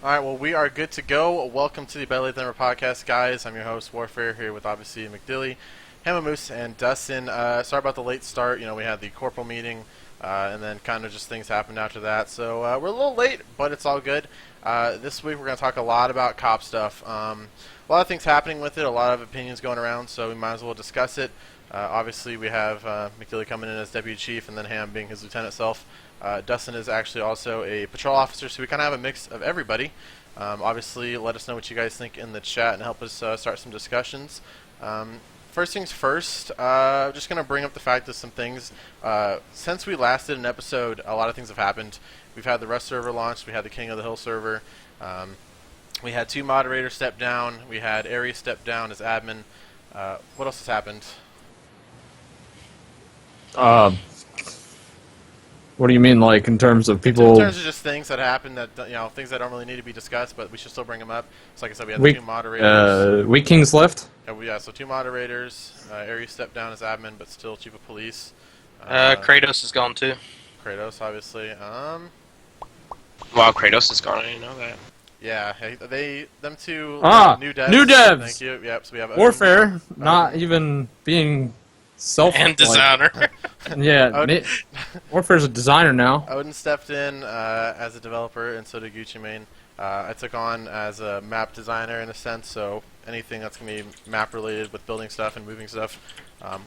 Alright, well, we are good to go. Welcome to the BLTN podcast, guys. I'm your host, Warfare, here with obviously McDilly, Hamamoose, and Dustin. Sorry about the late start. We had the corporal meeting, and then kind of just things happened after that. So we're a little late, but it's all good. This week we're going to talk a lot about cop stuff. A lot of things happening with it, a lot of opinions going around, so we might as well discuss it. Obviously, we have McDilly coming in as deputy chief, and then Ham being his lieutenant self. Dustin is actually also a patrol officer, so we kind of have a mix of everybody. Obviously, let us know what you guys think in the chat and help us start some discussions. First things first, I'm just going to bring up the fact of some things. Since we last did an episode, a lot of things have happened. We've had the Rust server launched, we had the King of the Hill server, we had 2 moderators step down, we had Aries step down as admin. What else has happened? What do you mean, like, in terms of people? In terms of just things that happen that, things that don't really need to be discussed, but we should still bring them up. So like I said, we had the 2 moderators. Weak Kings left? Yeah, so 2 moderators. Aries stepped down as admin, but still chief of police. Kratos is gone too. Kratos, obviously. Wow, Kratos is gone. I didn't know that. Yeah, them 2 new devs. Thank you. Yep. So we have Warfare, not even being And designer. Yeah, Warfare's a designer now. Odin stepped in as a developer, and so did Gucci Mane. I took on as a map designer in a sense, so anything that's going to be map related with building stuff and moving stuff,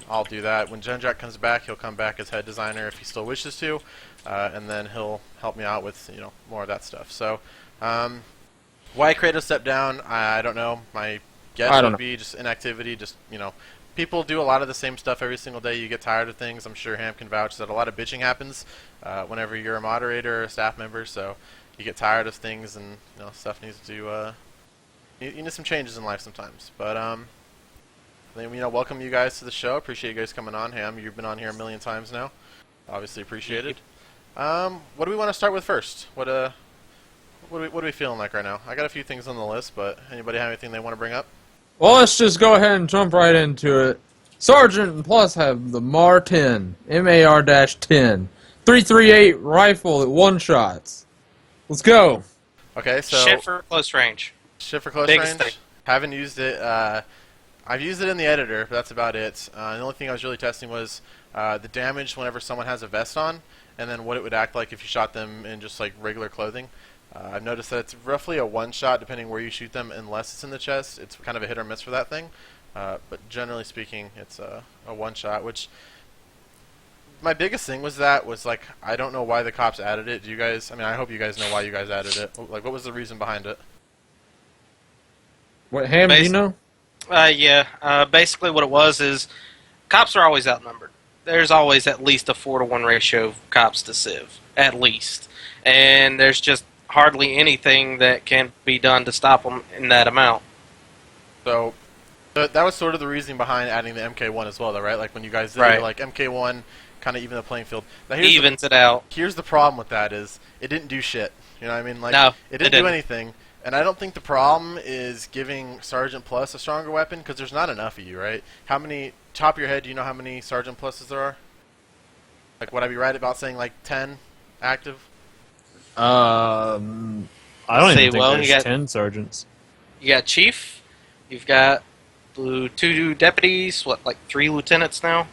I'll do that. When Jendrak comes back, he'll come back as head designer if he still wishes to, and then he'll help me out with more of that stuff. So why Kratos stepped down, I don't know. My guess would be just inactivity, just people do a lot of the same stuff every single day. You get tired of things. I'm sure Ham can vouch that a lot of bitching happens whenever you're a moderator or a staff member. So you get tired of things, and stuff needs to. You need some changes in life sometimes. But welcome you guys to the show. Appreciate you guys coming on. Ham, you've been on here a million times now. Obviously appreciated. What do we want to start with first? What are we feeling like right now? I got a few things on the list, but anybody have anything they want to bring up? Well, let's just go ahead and jump right into it. Sergeant and Plus have the MAR-10, MAR-10, 338 rifle at one-shots. Let's go. Okay, so Shit for close range. Shit for close Biggest range? thing. Haven't used it. I've used it in the editor, but that's about it. The only thing I was really testing was the damage whenever someone has a vest on, and then what it would act like if you shot them in just like regular clothing. I've noticed that it's roughly a one-shot depending where you shoot them, unless it's in the chest. It's kind of a hit or miss for that thing. But generally speaking, it's a one-shot, which my biggest thing was like, I don't know why the cops added it. Do you guys, I hope you guys know why you guys added it. Like, what was the reason behind it? What, Ham, do you know? Yeah. Basically what it was is cops are always outnumbered. There's always at least a 4-to-1 ratio of cops to civ. At least. And there's just hardly anything that can be done to stop them in that amount. So that was sort of the reasoning behind adding the MK1 as well, though, right? Like when you guys did it, like MK1 kind of even the playing field. Now, Evens it out. Here's the problem with that is it didn't do shit. You know what I mean? Like, no, it didn't do anything. And I don't think the problem is giving Sergeant Plus a stronger weapon, because there's not enough of you, right? How many, top of your head, do you know how many Sergeant Pluses there are? Like, would I be right about saying like 10 active? I don't even think there's 10 sergeants. You got Chief, you've got 2 deputies, like 3 lieutenants now,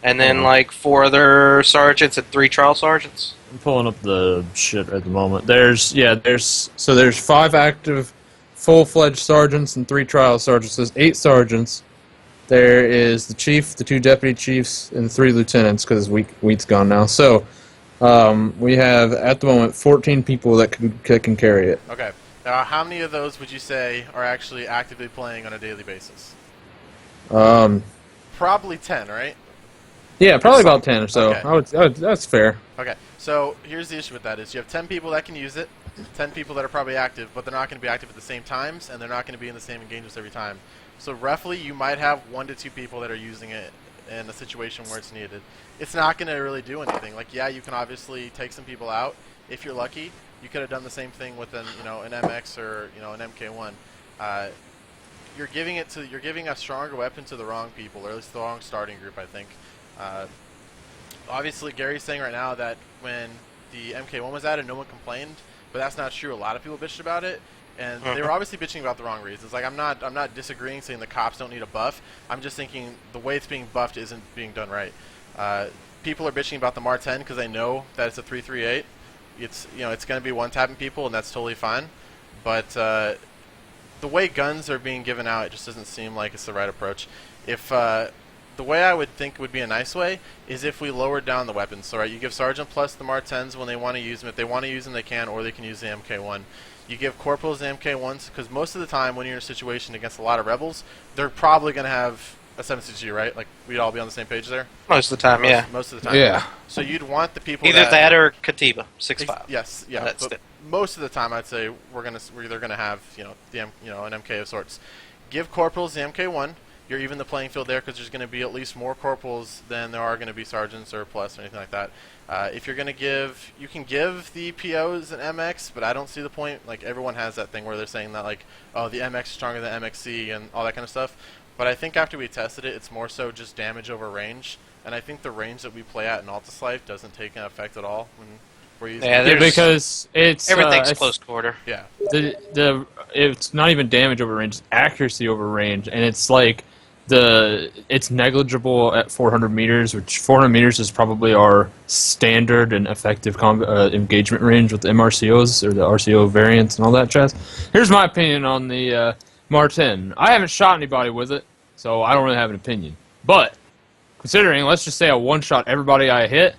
and then like 4 other sergeants and 3 trial sergeants. I'm pulling up the shit at the moment. There's 5 active full-fledged sergeants and 3 trial sergeants. There's 8 sergeants. There is the chief, the 2 deputy chiefs, and 3 lieutenants, because Wheat's gone now. So we have, at the moment, 14 people that can carry it. Okay. Now, how many of those would you say are actually actively playing on a daily basis? Probably 10, right? Yeah, probably about 10 or so. Okay. That's fair. Okay. So here's the issue with that is you have 10 people that can use it, 10 people that are probably active, but they're not going to be active at the same times, and they're not going to be in the same engagements every time. So roughly, you might have 1 to 2 people that are using it in a situation where it's needed. It's not going to really do anything. Like, yeah, you can obviously take some people out if you're lucky. You could have done the same thing with an MX or an MK1. You're giving a stronger weapon to the wrong people, or at least the wrong starting group, I think. Obviously, Gary's saying right now that when the MK1 was added, no one complained. but that's not true. A lot of people bitched about it, and they were obviously bitching about the wrong reasons. Like, I'm not disagreeing saying the cops don't need a buff. I'm just thinking the way it's being buffed isn't being done right. People are bitching about the Mar 10 because they know that it's a 338. It's it's going to be one-tapping people, and that's totally fine. But the way guns are being given out, it just doesn't seem like it's the right approach. If the way I would think would be a nice way is if we lowered down the weapons. So, right, you give Sergeant Plus the Mar 10s when they want to use them. If they want to use them, they can, or they can use the MK1. You give Corporals the MK1s, because most of the time when you're in a situation against a lot of Rebels, they're probably going to have a 7.62, right? Like, we'd all be on the same page there? Most of the time, yeah. Most of the time. Yeah. So you'd want the people Either that or Katiba, 6.5. Yes, yeah. That's But most of the time, I'd say we're either gonna have an MK of sorts. Give Corporals the MK1. You're even the playing field there because there's going to be at least more corporals than there are going to be sergeants or plus or anything like that. If you're going to give, you can give the POs an MX, but I don't see the point. Like, everyone has that thing where they're saying that, like, oh, the MX is stronger than MXC and all that kind of stuff. But I think after we tested it, it's more so just damage over range. And I think the range that we play at in Altis Life doesn't take an effect at all when we're using Yeah, because it's everything's it's, close quarter. Yeah. It's not even damage over range, it's accuracy over range, and it's like it's negligible at 400 meters, which 400 meters is probably our standard and effective engagement range with the MRCOs or the RCO variants and all that jazz. Here's my opinion on the Mar 10. I haven't shot anybody with it, so I don't really have an opinion. But considering, let's just say I one-shot everybody I hit,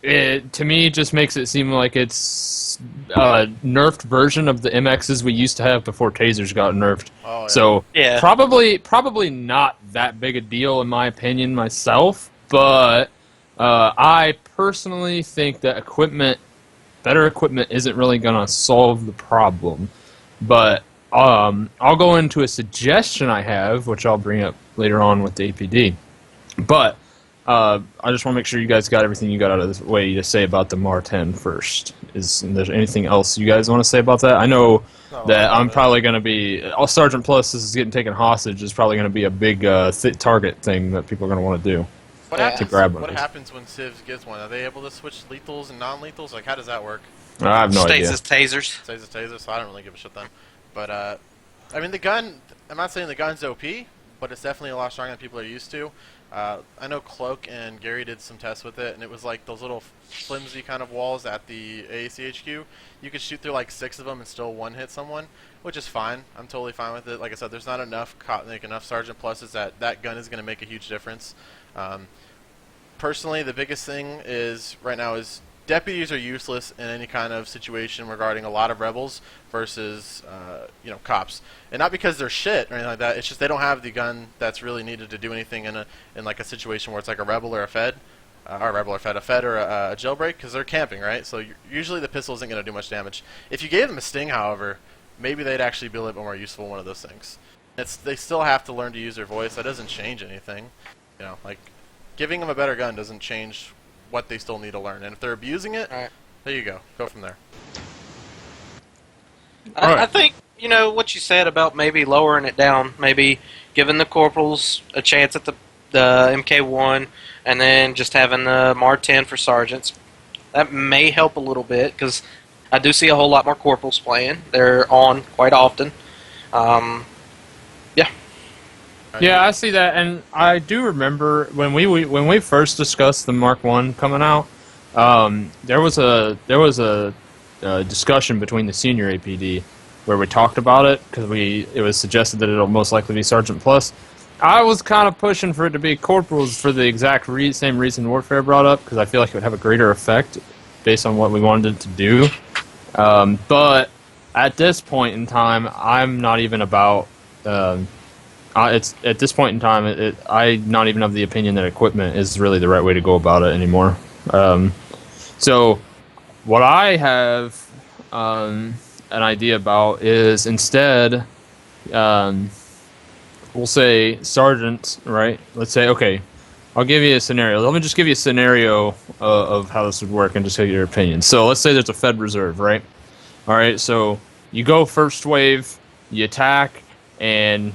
it to me just makes it seem like it's a nerfed version of the MXs we used to have before tasers got nerfed. Oh, yeah. So Yeah. probably not that big a deal in my opinion myself, but I personally think that better equipment isn't really going to solve the problem. But I'll go into a suggestion I have, which I'll bring up later on with the APD. But I just want to make sure you guys got everything you got out of this way to say about the Mar 10 first. Is there anything else you guys want to say about that? I know that I'm probably going to be... Sergeant Plus is getting taken hostage is probably going to be a big target thing that people are going to want to do. What happens when Civs gets one? Are they able to switch lethals and non-lethals? Like, how does that work? I have no Stays idea. as tasers. Stays as taser, so I don't really give a shit then. But, I mean, the gun... I'm not saying the gun's OP, but it's definitely a lot stronger than people are used to. I know Cloak and Gary did some tests with it, and it was like those little flimsy kind of walls at the AACHQ. You could shoot through like 6 of them and still one-hit someone, which is fine. I'm totally fine with it. Like I said, there's not enough Sergeant Pluses that gun is going to make a huge difference. Personally, the biggest thing is right now is deputies are useless in any kind of situation regarding a lot of rebels versus cops, and not because they're shit or anything like that. It's just they don't have the gun that's really needed to do anything in like a situation where it's like a rebel or a fed, a fed or a jailbreak, because they're camping, right? So usually the pistol isn't going to do much damage. If you gave them a sting, however, maybe they'd actually be a little bit more useful in one of those things. They still have to learn to use their voice. That doesn't change anything. Like giving them a better gun doesn't change what they still need to learn, and if they're abusing it, Right. There you go from there. I think, what you said about maybe lowering it down, maybe giving the corporals a chance at the MK1, and then just having the Mar 10 for sergeants. That may help a little bit, because I do see a whole lot more corporals playing. They're on quite often. Yeah, I see that, and I do remember when we first discussed the Mark 1 coming out. There was a discussion between the senior APD where we talked about it because it was suggested that it'll most likely be Sergeant Plus. I was kind of pushing for it to be corporals for the exact same reason Warfare brought up, because I feel like it would have a greater effect based on what we wanted it to do. But at this point in time, I'm not even about. It's at this point in time, I'm not even of the opinion that equipment is really the right way to go about it anymore. So, what I have an idea about is instead, we'll say sergeants, right? Let's say, okay, I'll give you a scenario. Let me just give you a scenario of how this would work and just get your opinion. So, let's say there's a Fed Reserve, right? All right, so you go first wave, you attack, and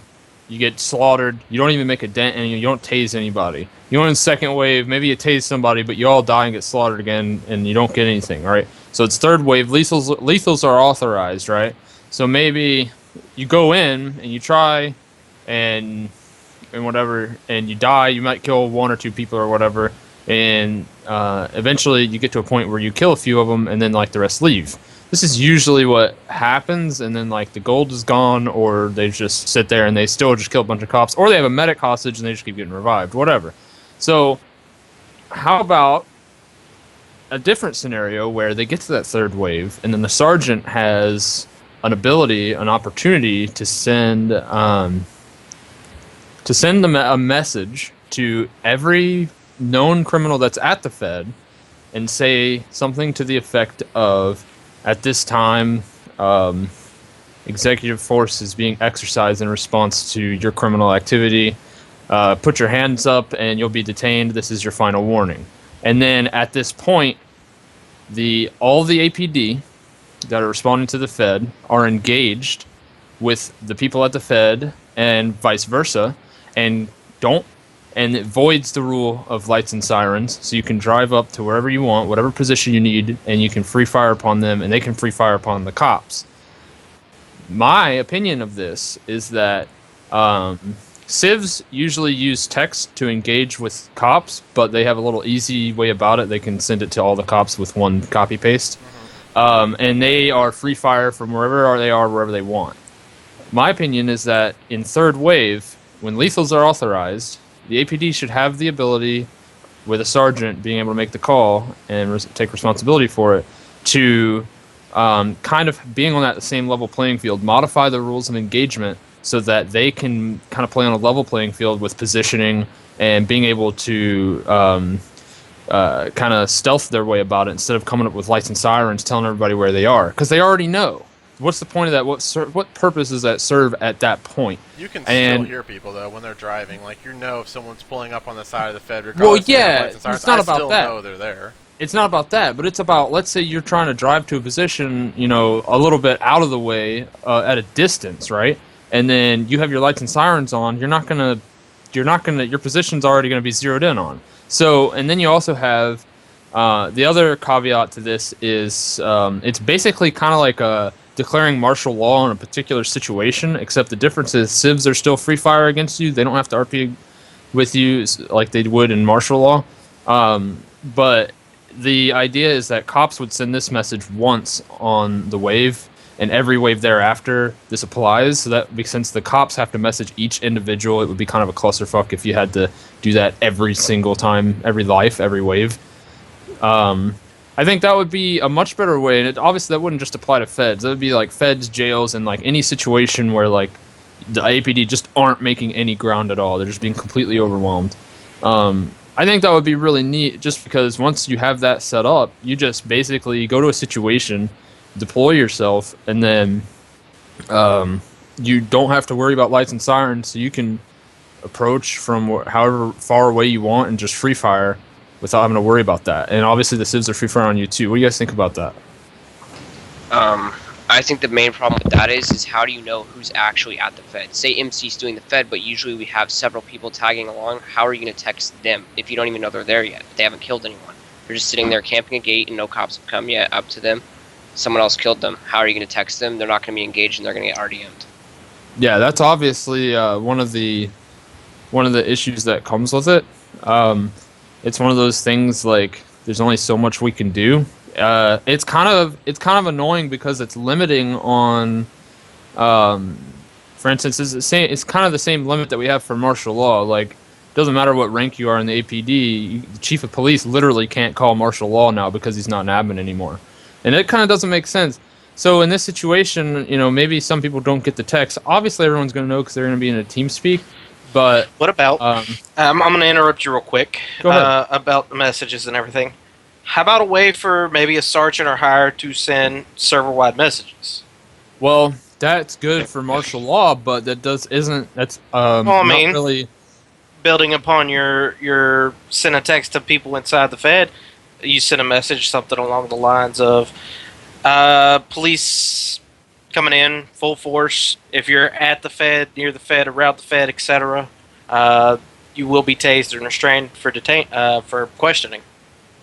you get slaughtered. You don't even make a dent, and you don't tase anybody. You go in the second wave, maybe you tase somebody, but you all die and get slaughtered again, and you don't get anything, all right? So it's third wave. Lethals are authorized, right? So maybe you go in and you try, and whatever, and you die. You might kill one or two people or whatever, and eventually you get to a point where you kill a few of them, and then like the rest leave. This is usually what happens, and then like the gold is gone, or they just sit there and they still just kill a bunch of cops, or they have a medic hostage and they just keep getting revived, whatever. So how about a different scenario where they get to that third wave, and then the sergeant has an ability, an opportunity to send them a message to every known criminal that's at the Fed, and say something to the effect of, at this time, executive force is being exercised in response to your criminal activity. Put your hands up and you'll be detained. This is your final warning. And then at this point, all the APD that are responding to the Fed are engaged with the people at the Fed and vice versa, and it voids the rule of lights and sirens, so you can drive up to wherever you want, whatever position you need, and you can free fire upon them, and they can free fire upon the cops. My opinion of this is that civs usually use text to engage with cops, but they have a little easy way about it. They can send it to all the cops with one copy paste, and they are free fire from wherever they are, wherever they want. My opinion is that in third wave, when lethals are authorized, the APD should have the ability, with a sergeant being able to make the call and take responsibility for it, to kind of being on that same level playing field, modify the rules of engagement so that they can kind of play on a level playing field with positioning and being able to kind of stealth their way about it, instead of coming up with lights and sirens telling everybody where they are, because they already know. What's the point of that? What purpose does that serve at that point? You can still hear people though when they're driving. Like, if someone's pulling up on the side of the Fed, regardless well, yeah, of lights and sirens, it's not I about still that. know they're there. It's not about that, but it's about, let's say you're trying to drive to a position, a little bit out of the way, at a distance, right? And then you have your lights and sirens on. Your position's already gonna be zeroed in on. So, and then you also have the other caveat to this is it's basically kind of like declaring martial law in a particular situation, except the difference is civs are still free fire against you. They don't have to RP with you like they would in martial law. But the idea is that cops would send this message once on the wave, and every wave thereafter this applies. So that makes sense. The cops have to message each individual. It would be kind of a clusterfuck if you had to do that every single time, every life, every wave. I think that would be a much better way, and obviously that wouldn't just apply to feds. That would be like feds, jails, and like any situation where like the APD just aren't making any ground at all. They're just being completely overwhelmed. I think that would be really neat, just because once you have that set up, you just basically go to a situation, deploy yourself, and then you don't have to worry about lights and sirens, so you can approach from however far away you want and just free fire without having to worry about that. And obviously the civs are free fire on you too. What do you guys think about that? I think the main problem with that is how do you know who's actually at the Fed? Say MC's doing the Fed, but usually we have several people tagging along. How are you going to text them if you don't even know they're there yet? They haven't killed anyone. They're just sitting there camping a gate and no cops have come yet up to them. Someone else killed them. How are you going to text them? They're not going to be engaged and they're going to get RDM'd. Yeah, that's obviously one of the issues that comes with it. It's one of those things, like, there's only so much we can do. It's kind of annoying because it's limiting on, for instance, it's kind of the same limit that we have for martial law. Like, it doesn't matter what rank you are in the APD, the chief of police literally can't call martial law now because he's not an admin anymore. And it kind of doesn't make sense. So in this situation, maybe some people don't get the text. Obviously, everyone's going to know because they're going to be in a team speak. But what about? I'm going to interrupt you real quick. Go ahead. About the messages and everything. How about a way for maybe a sergeant or higher to send server-wide messages? Well, that's good for martial law, but that's well, not really building upon your send a text to people inside the Fed. You send a message, something along the lines of police coming in full force. If you're at the Fed, near the Fed, around the Fed, etc., you will be tased and restrained for questioning.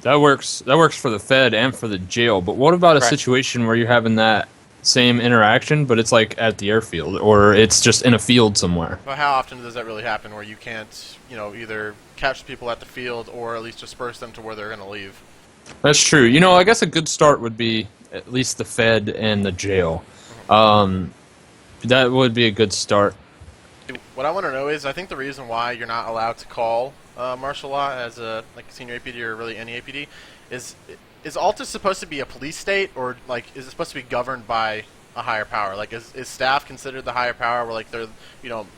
That works. That works for the Fed and for the jail. But what about a Right. situation where you're having that same interaction, but it's like at the airfield, or it's just in a field somewhere? But how often does that really happen where you can't, either catch people at the field or at least disperse them to where they're going to leave? That's true. I guess a good start would be at least the Fed and the jail. That would be a good start. What I want to know is, I think the reason why you're not allowed to call martial law as a senior APD or really any APD is Altis supposed to be a police state, or is it supposed to be governed by a higher power? Like, is staff considered the higher power, where they're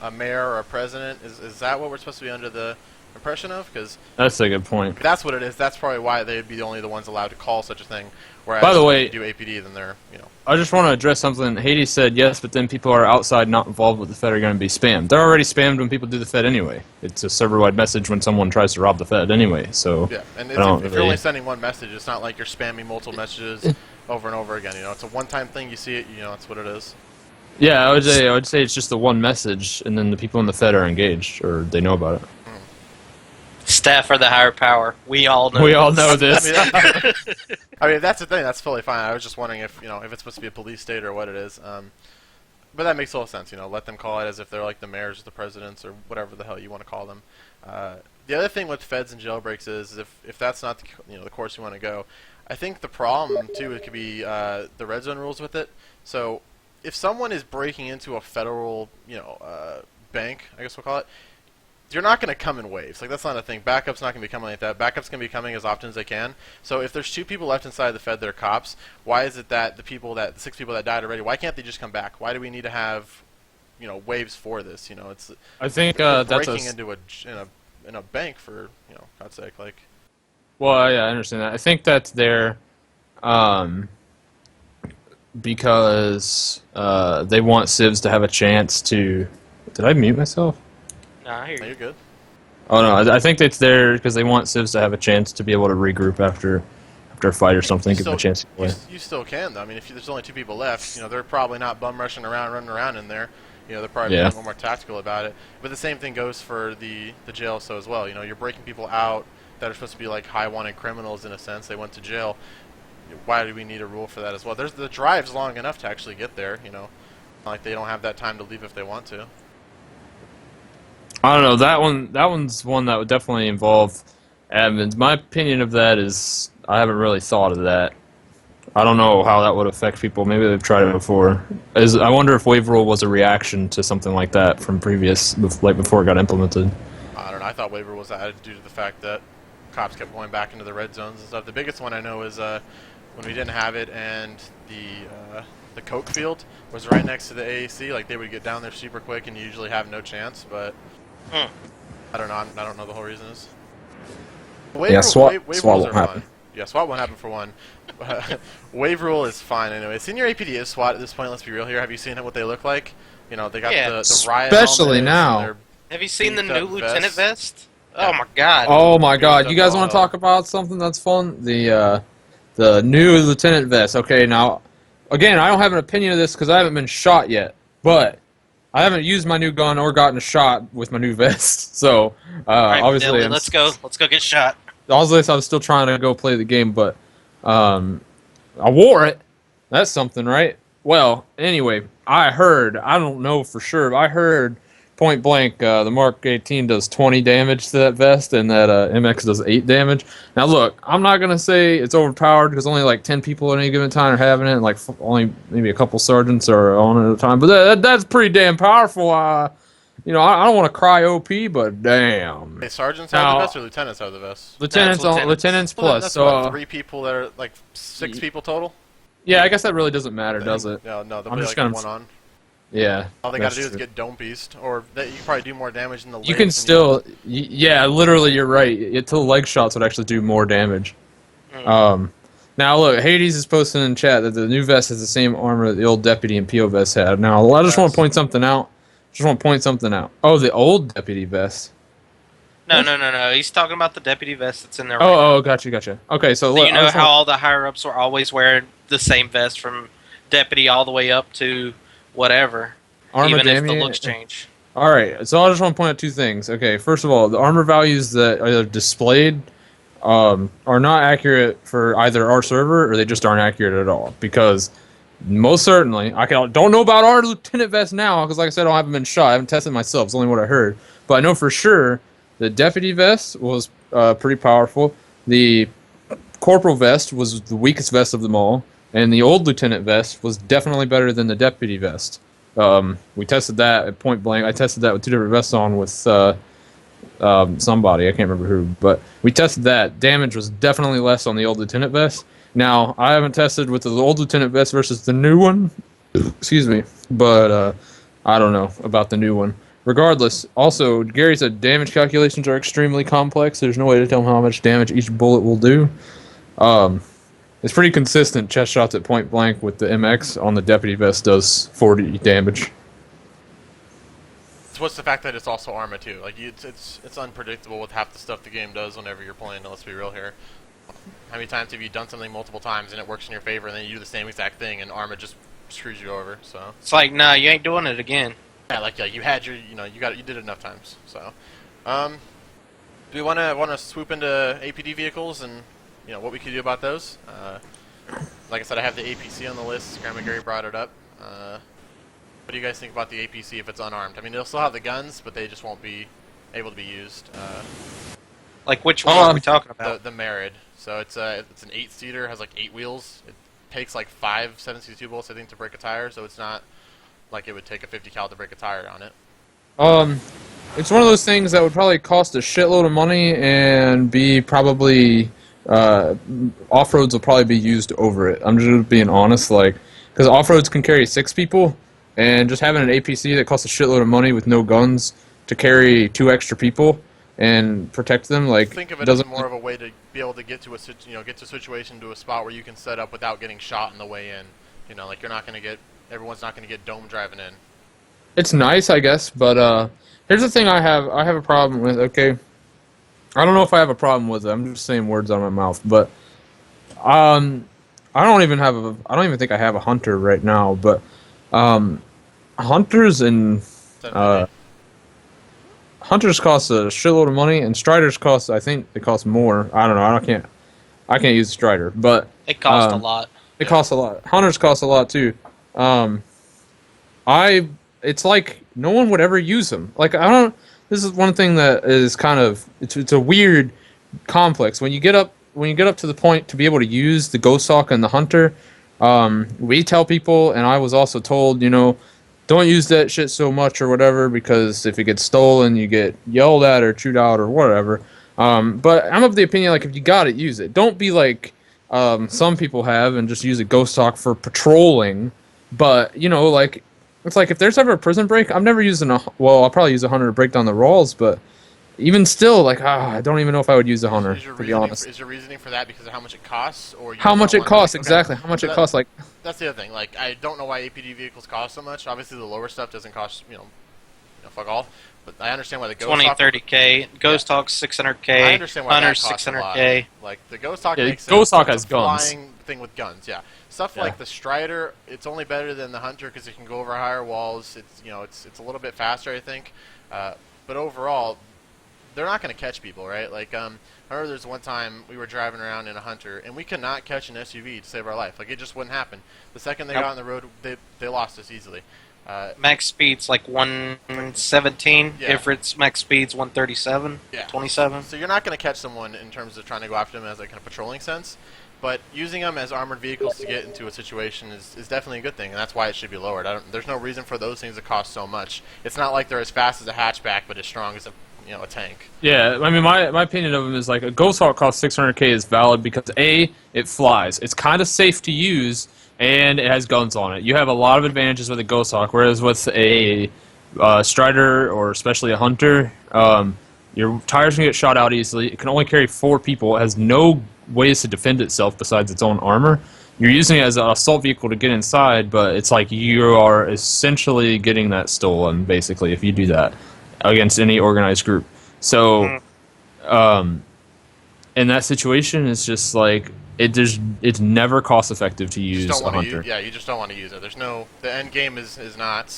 a mayor or a president? Is that what we're supposed to be under the impression of? Because That's a good point. if that's what it is, that's probably why they'd be only the ones allowed to call such a thing. Whereas By the way, if you do APD, then they're I just want to address something. Hades said yes, but then people are outside not involved with the Fed are going to be spammed. They're already spammed when people do the Fed anyway. It's a server-wide message when someone tries to rob the Fed anyway. So yeah. And I don't if you're really- only sending one message, it's not like you're spamming multiple messages over and over again. It's a one-time thing. You see it, that's what it is. Yeah, I would say it's just the one message, and then the people in the Fed are engaged or they know about it. Staff are the higher power. We all know. We all know this. I mean, if that's the thing, that's fully fine. I was just wondering if if it's supposed to be a police state or what it is. But that makes total sense. Let them call it as if they're like the mayors or the presidents or whatever the hell you want to call them. The other thing with feds and jailbreaks is if that's not the course you want to go, I think the problem too it could be the red zone rules with it. So if someone is breaking into a federal bank, I guess we'll call it, you're not going to come in waves. Like, that's not a thing. Backup's not going to be coming like that. Backup's going to be coming as often as they can. So if there's 2 people left inside the Fed that are cops, why is it that the 6 people that died already, why can't they just come back? Why do we need to have, waves for this? It's I think they're that's breaking into in a bank for, God's sake, like. Well, yeah, I understand that. I think that's there because they want civs to have a chance to. Did I mute myself? Nah, I hear No, you. you're good. Oh no, I think it's there because they want civs to have a chance to be able to regroup after a fight or something, give them a chance to play. You still can, though. I mean, if there's only 2 people left, they're probably not bum rushing around, running around in there. They're probably being a little more tactical about it. But the same thing goes for the jail so as well. You're breaking people out that are supposed to be like high-wanted criminals in a sense. They went to jail. Why do we need a rule for that as well? The drive's long enough to actually get there. Not like they don't have that time to leave if they want to. I don't know, that one's one that would definitely involve admins. My opinion of that is I haven't really thought of that. I don't know how that would affect people. Maybe they've tried it before. I wonder if wave rule was a reaction to something like that from previous, like before it got implemented. I don't know. I thought waiver was added due to the fact that cops kept going back into the red zones and stuff. The biggest one I know is when we didn't have it and the Coke field was right next to the AAC. Like, they would get down there super quick and you usually have no chance. But I don't know. I don't know the whole reason is. SWAT rules won't are happen. fine. Yeah, SWAT won't happen for one. Wave rule is fine anyway. Senior APD is SWAT at this point. Let's be real here. Have you seen what they look like? They got the riot Especially helmets now. and their Have you seen the beefed new up Lieutenant vests. vest? Oh my god. Oh my god, Beefed you guys up want to all talk about something that's fun? The new lieutenant vest. Okay, now, again, I don't have an opinion of this because I haven't been shot yet, but I haven't used my new gun or gotten a shot with my new vest. So, Alright, obviously, Dylan, let's go. Let's go get shot. obviously, I'm still trying to go play the game, but I wore it. That's something, right? Well, anyway, I don't know for sure, but I heard point blank the Mark 18 does 20 damage to that vest and that MX does 8 damage. Now, look, I'm not going to say it's overpowered because only like 10 people at any given time are having it, and like only maybe a couple sergeants are on it at a time, but that's pretty damn powerful. I don't want to cry OP, but damn. Hey, sergeants have the vest or lieutenants have the vest? Lieutenants lieutenants. plus. That's So what, 3 people that are like 6 people total? yeah, I guess that really doesn't matter, does it? No, they'll I'm be just like gonna- one on. Yeah. All they got to do that's is true. get dome pieced, or you can probably do more damage in the legs. You can than still, yeah, literally, you're right. Until leg shots would actually do more damage. Now look, Hades is posting in chat that the new vest has the same armor that the old deputy and PO vest had. Now I just want to point something out. Oh, the old deputy vest. No. He's talking about the deputy vest that's in there. Right now. Oh, gotcha. Okay, so So look, you know how all the higher ups were always wearing the same vest from deputy all the way up to whatever, even if the looks change. All right, so I just want to point out 2 things. Okay, first of all, the armor values that are displayed are not accurate for either our server or they just aren't accurate at all. Because most certainly, don't know about our lieutenant vest now because, like I said, I haven't been shot. I haven't tested myself. It's only what I heard. But I know for sure the deputy vest was pretty powerful. The corporal vest was the weakest vest of them all, and the old lieutenant vest was definitely better than the deputy vest. We tested that at point blank. I tested that with 2 different vests on with somebody. I can't remember who, but we tested that. Damage was definitely less on the old lieutenant vest. Now, I haven't tested with the old lieutenant vest versus the new one. Excuse me, but I don't know about the new one. Regardless, also, Gary said damage calculations are extremely complex. There's no way to tell how much damage each bullet will do. It's pretty consistent. Chest shots at point blank with the MX on the deputy vest does 40 damage. What's the fact that it's also armor too? Like it's unpredictable with half the stuff the game does whenever you're playing. Let's be real here. How many times have you done something multiple times and it works in your favor, and then you do the same exact thing and armor just screws you over? So It's like, nah, you ain't doing it again. yeah, like you had your, you did it enough times. So, do we want to swoop into APD vehicles and what we could do about those? Like I said, I have the APC on the list. Grandma Gary brought it up. What do you guys think about the APC if it's unarmed? I mean, they'll still have the guns, but they just won't be able to be used. Like, which one are we talking about? The Merid. So it's an 8-seater, has like 8 wheels. It takes like 5 7.62 bullets, I think, to break a tire. So it's not like it would take a 50 cal to break a tire on it. It's one of those things that would probably cost a shitload of money and be probably off-roads will probably be used over it. I'm just being honest, like, because off-roads can carry 6 people, and just having an APC that costs a shitload of money with no guns to carry 2 extra people and protect them, like, think of it as more of a way to be able to get to a situation, to a spot where you can set up without getting shot on the way in. Like everyone's not going to get dome driving in. It's nice, I guess, but here's the thing I have a problem with. Okay, I don't know if I have a problem with it. I'm just saying words out of my mouth, but I don't even think I have a hunter right now, but hunters and hunters cost a shitload of money, and striders cost, I think they cost more. I don't know. I can't use a strider, but It costs a lot. it costs a lot. Hunters cost a lot too. It's like no one would ever use them. Like, this is one thing that is kind of, it's a weird complex. When you get up to the point to be able to use the Ghost Hawk and the Hunter, we tell people, and I was also told, don't use that shit so much or whatever, because if it gets stolen, you get yelled at or chewed out or whatever. But I'm of the opinion, like, if you got it, use it. Don't be like some people have and just use a Ghost Hawk for patrolling. But, like, it's like if there's ever a prison break, I'm never using I'll probably use a Hunter to break down the walls, but even still, like, I don't even know if I would use a Hunter, to be honest. Is your reasoning for that because of how much it costs? Or how much it costs, exactly. How much it costs, like... That's the other thing. Like, I don't know why APD vehicles cost so much. Obviously, the lower stuff doesn't cost, fuck all. But I understand why the Ghost Hawk... 30K. Ghost Hawk's 600K. I understand why Hunter's that costs 600K. Like, the Ghost Hawk Yeah, makes sense. Ghost Hawk has It's a guns. flying thing with guns, yeah. Stuff like the Strider, it's only better than the Hunter because it can go over higher walls. It's a little bit faster, I think. But overall, they're not going to catch people, right? Like, I remember there's one time we were driving around in a Hunter, and we could not catch an SUV to save our life. Like, it just wouldn't happen. The second they got on the road, they lost us easily. Max speed's like 117. Yeah. If it's max speed's 137, 27. So you're not going to catch someone in terms of trying to go after them as like in a patrolling sense. But using them as armored vehicles to get into a situation is definitely a good thing, and that's why it should be lowered. There's no reason for those things to cost so much. It's not like they're as fast as a hatchback, but as strong as a tank. Yeah, I mean, my opinion of them is like a Ghost Hawk costs 600K is valid because A, it flies. It's kind of safe to use, and it has guns on it. You have a lot of advantages with a Ghost Hawk, whereas with a Strider or especially a Hunter, your tires can get shot out easily. It can only carry 4 people. It has no ways to defend itself besides its own armor. You're using it as an assault vehicle to get inside, but it's like you are essentially getting that stolen, basically, if you do that against any organized group. So, in that situation, it's just like it's never cost effective to use a Hunter. You just don't want to use it. The end game is not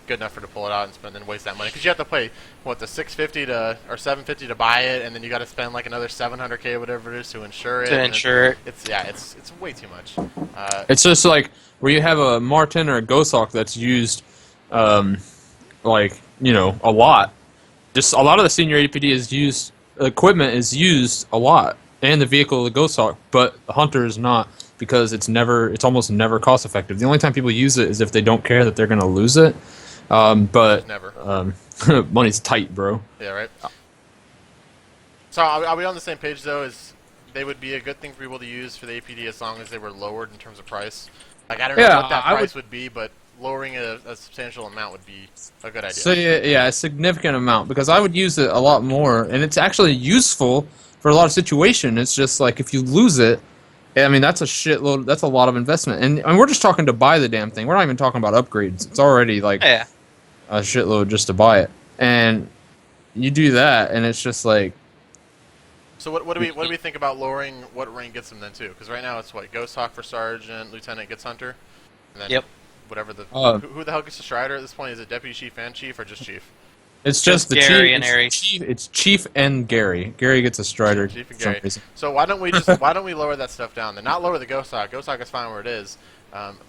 good enough for to pull it out and spend and waste that money because you have to pay what the $650 to buy it, and then you got to spend like another $700K or whatever it is to insure it. It's way too much. It's just like where you have a Martin or a Ghost Hawk that's used, like a lot. Just a lot of the senior APD is used. Equipment is used a lot, and the vehicle of the Ghost Hawk, but the Hunter is not because it's almost never cost effective. The only time people use it is if they don't care that they're going to lose it. But never. Money's tight, bro. Yeah, right. So are we on the same page though? Is they would be a good thing for people to use for the APD as long as they were lowered in terms of price. Like I don't know what that price would be, but lowering a substantial amount would be a good idea. So yeah, a significant amount because I would use it a lot more, and it's actually useful for a lot of situations. It's just like if you lose it, I mean that's a shitload. That's a lot of investment, and we're just talking to buy the damn thing. We're not even talking about upgrades. It's already like a shitload just to buy it, and you do that, and it's just like. So what do we think about lowering what rank gets them then too? Because right now it's what Ghost Hawk for Sergeant, Lieutenant gets Hunter, and then whatever the who the hell gets the Strider at this point? Is it Deputy Chief and Chief or just Chief? It's just the Gary Chief, and Aries. It's Chief and Gary. Gary gets a Strider. Chief and Gary. So why don't we lower that stuff down? Then not lower the Ghost Hawk. Ghost Hawk is fine where it is,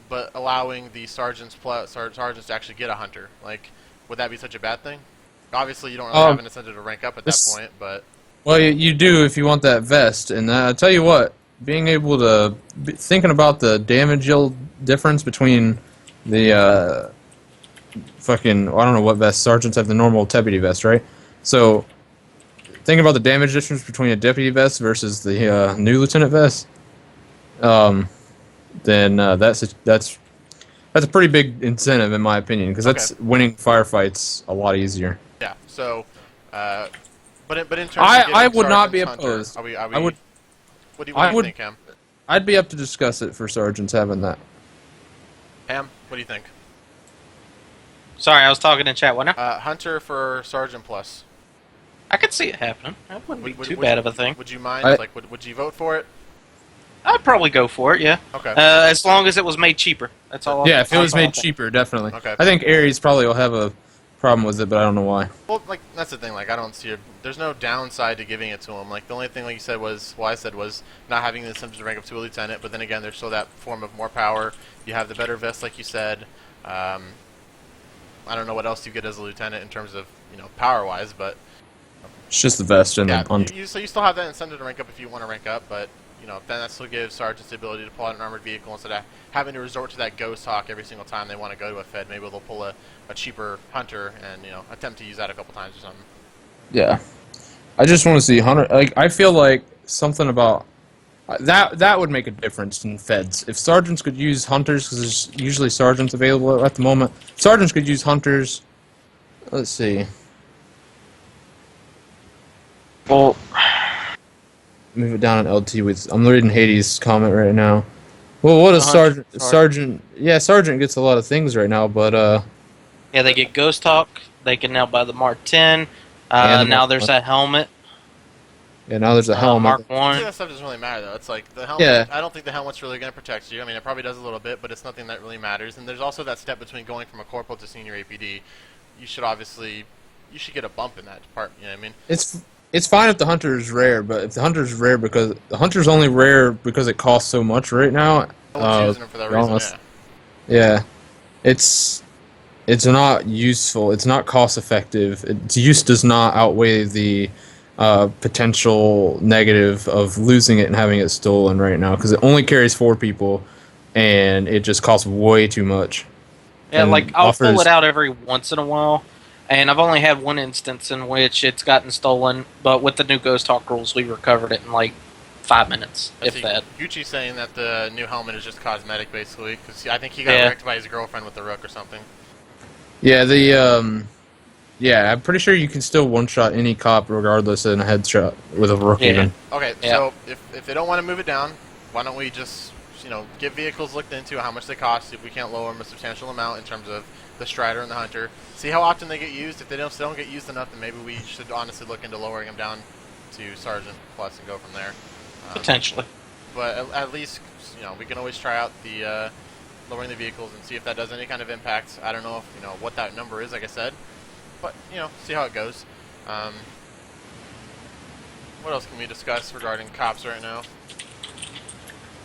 but allowing the sergeants to actually get a Hunter. Like, would that be such a bad thing? Obviously, you don't really have an incentive to rank up at that point, but. Well, you do if you want that vest, and I'll tell you what, being able to thinking about the damage yield difference between the fucking I don't know what vest sergeants have the normal deputy vest, right? So thinking about the damage difference between a deputy vest versus the new lieutenant vest, then that's a pretty big incentive in my opinion because that's winning firefights a lot easier. Yeah. So, but in terms of I would not be Hunter, opposed. Are we, I would. What do you think, Cam? I'd be up to discuss it for sergeants having that. Cam, what do you think? Sorry, I was talking in chat. What now? Hunter for Sergeant Plus. I could see it happening. That wouldn't be too bad of a thing. Would you mind? Would you vote for it? I'd probably go for it. Yeah. Okay. As long as it was made cheaper. That's all. Yeah, if it was made cheaper, definitely. Okay. I think Aries probably will have a problem with it, but I don't know why. Well, like that's the thing. Like I don't see there's no downside to giving it to him. Like the only thing, like you said, was not having the incentive to rank up to a lieutenant. But then again, there's still that form of more power. You have the better vest, like you said. I don't know what else you get as a lieutenant in terms of power-wise, but it's just the vest and so you still have that incentive to rank up if you want to rank up, but then that still gives sergeants the ability to pull out an armored vehicle instead of having to resort to that Ghost Hawk every single time they want to go to a fed. Maybe they'll pull a cheaper Hunter and attempt to use that a couple times or something. Yeah, I just want to see Hunter. Like I feel like something about that would make a difference in feds. If sergeants could use Hunters, because there's usually sergeants available at the moment. If sergeants could use Hunters. Let's see. Well, move it down in LT with. I'm reading Hades' comment right now. Well, what is sergeant? Yeah, sergeant gets a lot of things right now, but yeah, they get Ghost Hawk. They can now buy the Mark 10. Now there's that helmet. Yeah, now there's a helmet. Mark I 1. think that stuff doesn't really matter though. It's like the helmet. Yeah. I don't think the helmet's really going to protect you. I mean, it probably does a little bit, but it's nothing that really matters. And there's also that step between going from a corporal to senior APD. You should get a bump in that part. You know what I mean? It's fine if the Hunter is rare, but if the Hunter is rare because the Hunter's only rare because it costs so much right now. Using them for that reason, yeah, it's not useful. It's not cost effective. Its use does not outweigh the potential negative of losing it and having it stolen right now because it only carries 4 people, and it just costs way too much. Yeah, and like I'll pull it out every once in a while. And I've only had one instance in which it's gotten stolen, but with the new Ghost Hawk rules, we recovered it in like 5 minutes, if that. Gucci's saying that the new helmet is just cosmetic, basically, because I think he got wrecked by his girlfriend with the Rook or something. Yeah, I'm pretty sure you can still one-shot any cop regardless in a headshot with a Rook even. Okay, so if they don't want to move it down, why don't we just get vehicles looked into, how much they cost, if we can't lower them a substantial amount in terms of the Strider and the Hunter. See how often they get used. If they don't get used enough, then maybe we should honestly look into lowering them down to Sergeant Plus and go from there. Potentially. But at least we can always try out lowering the vehicles, and see if that does any kind of impact. I don't know if what that number is, like I said, but see how it goes. What else can we discuss regarding cops right now?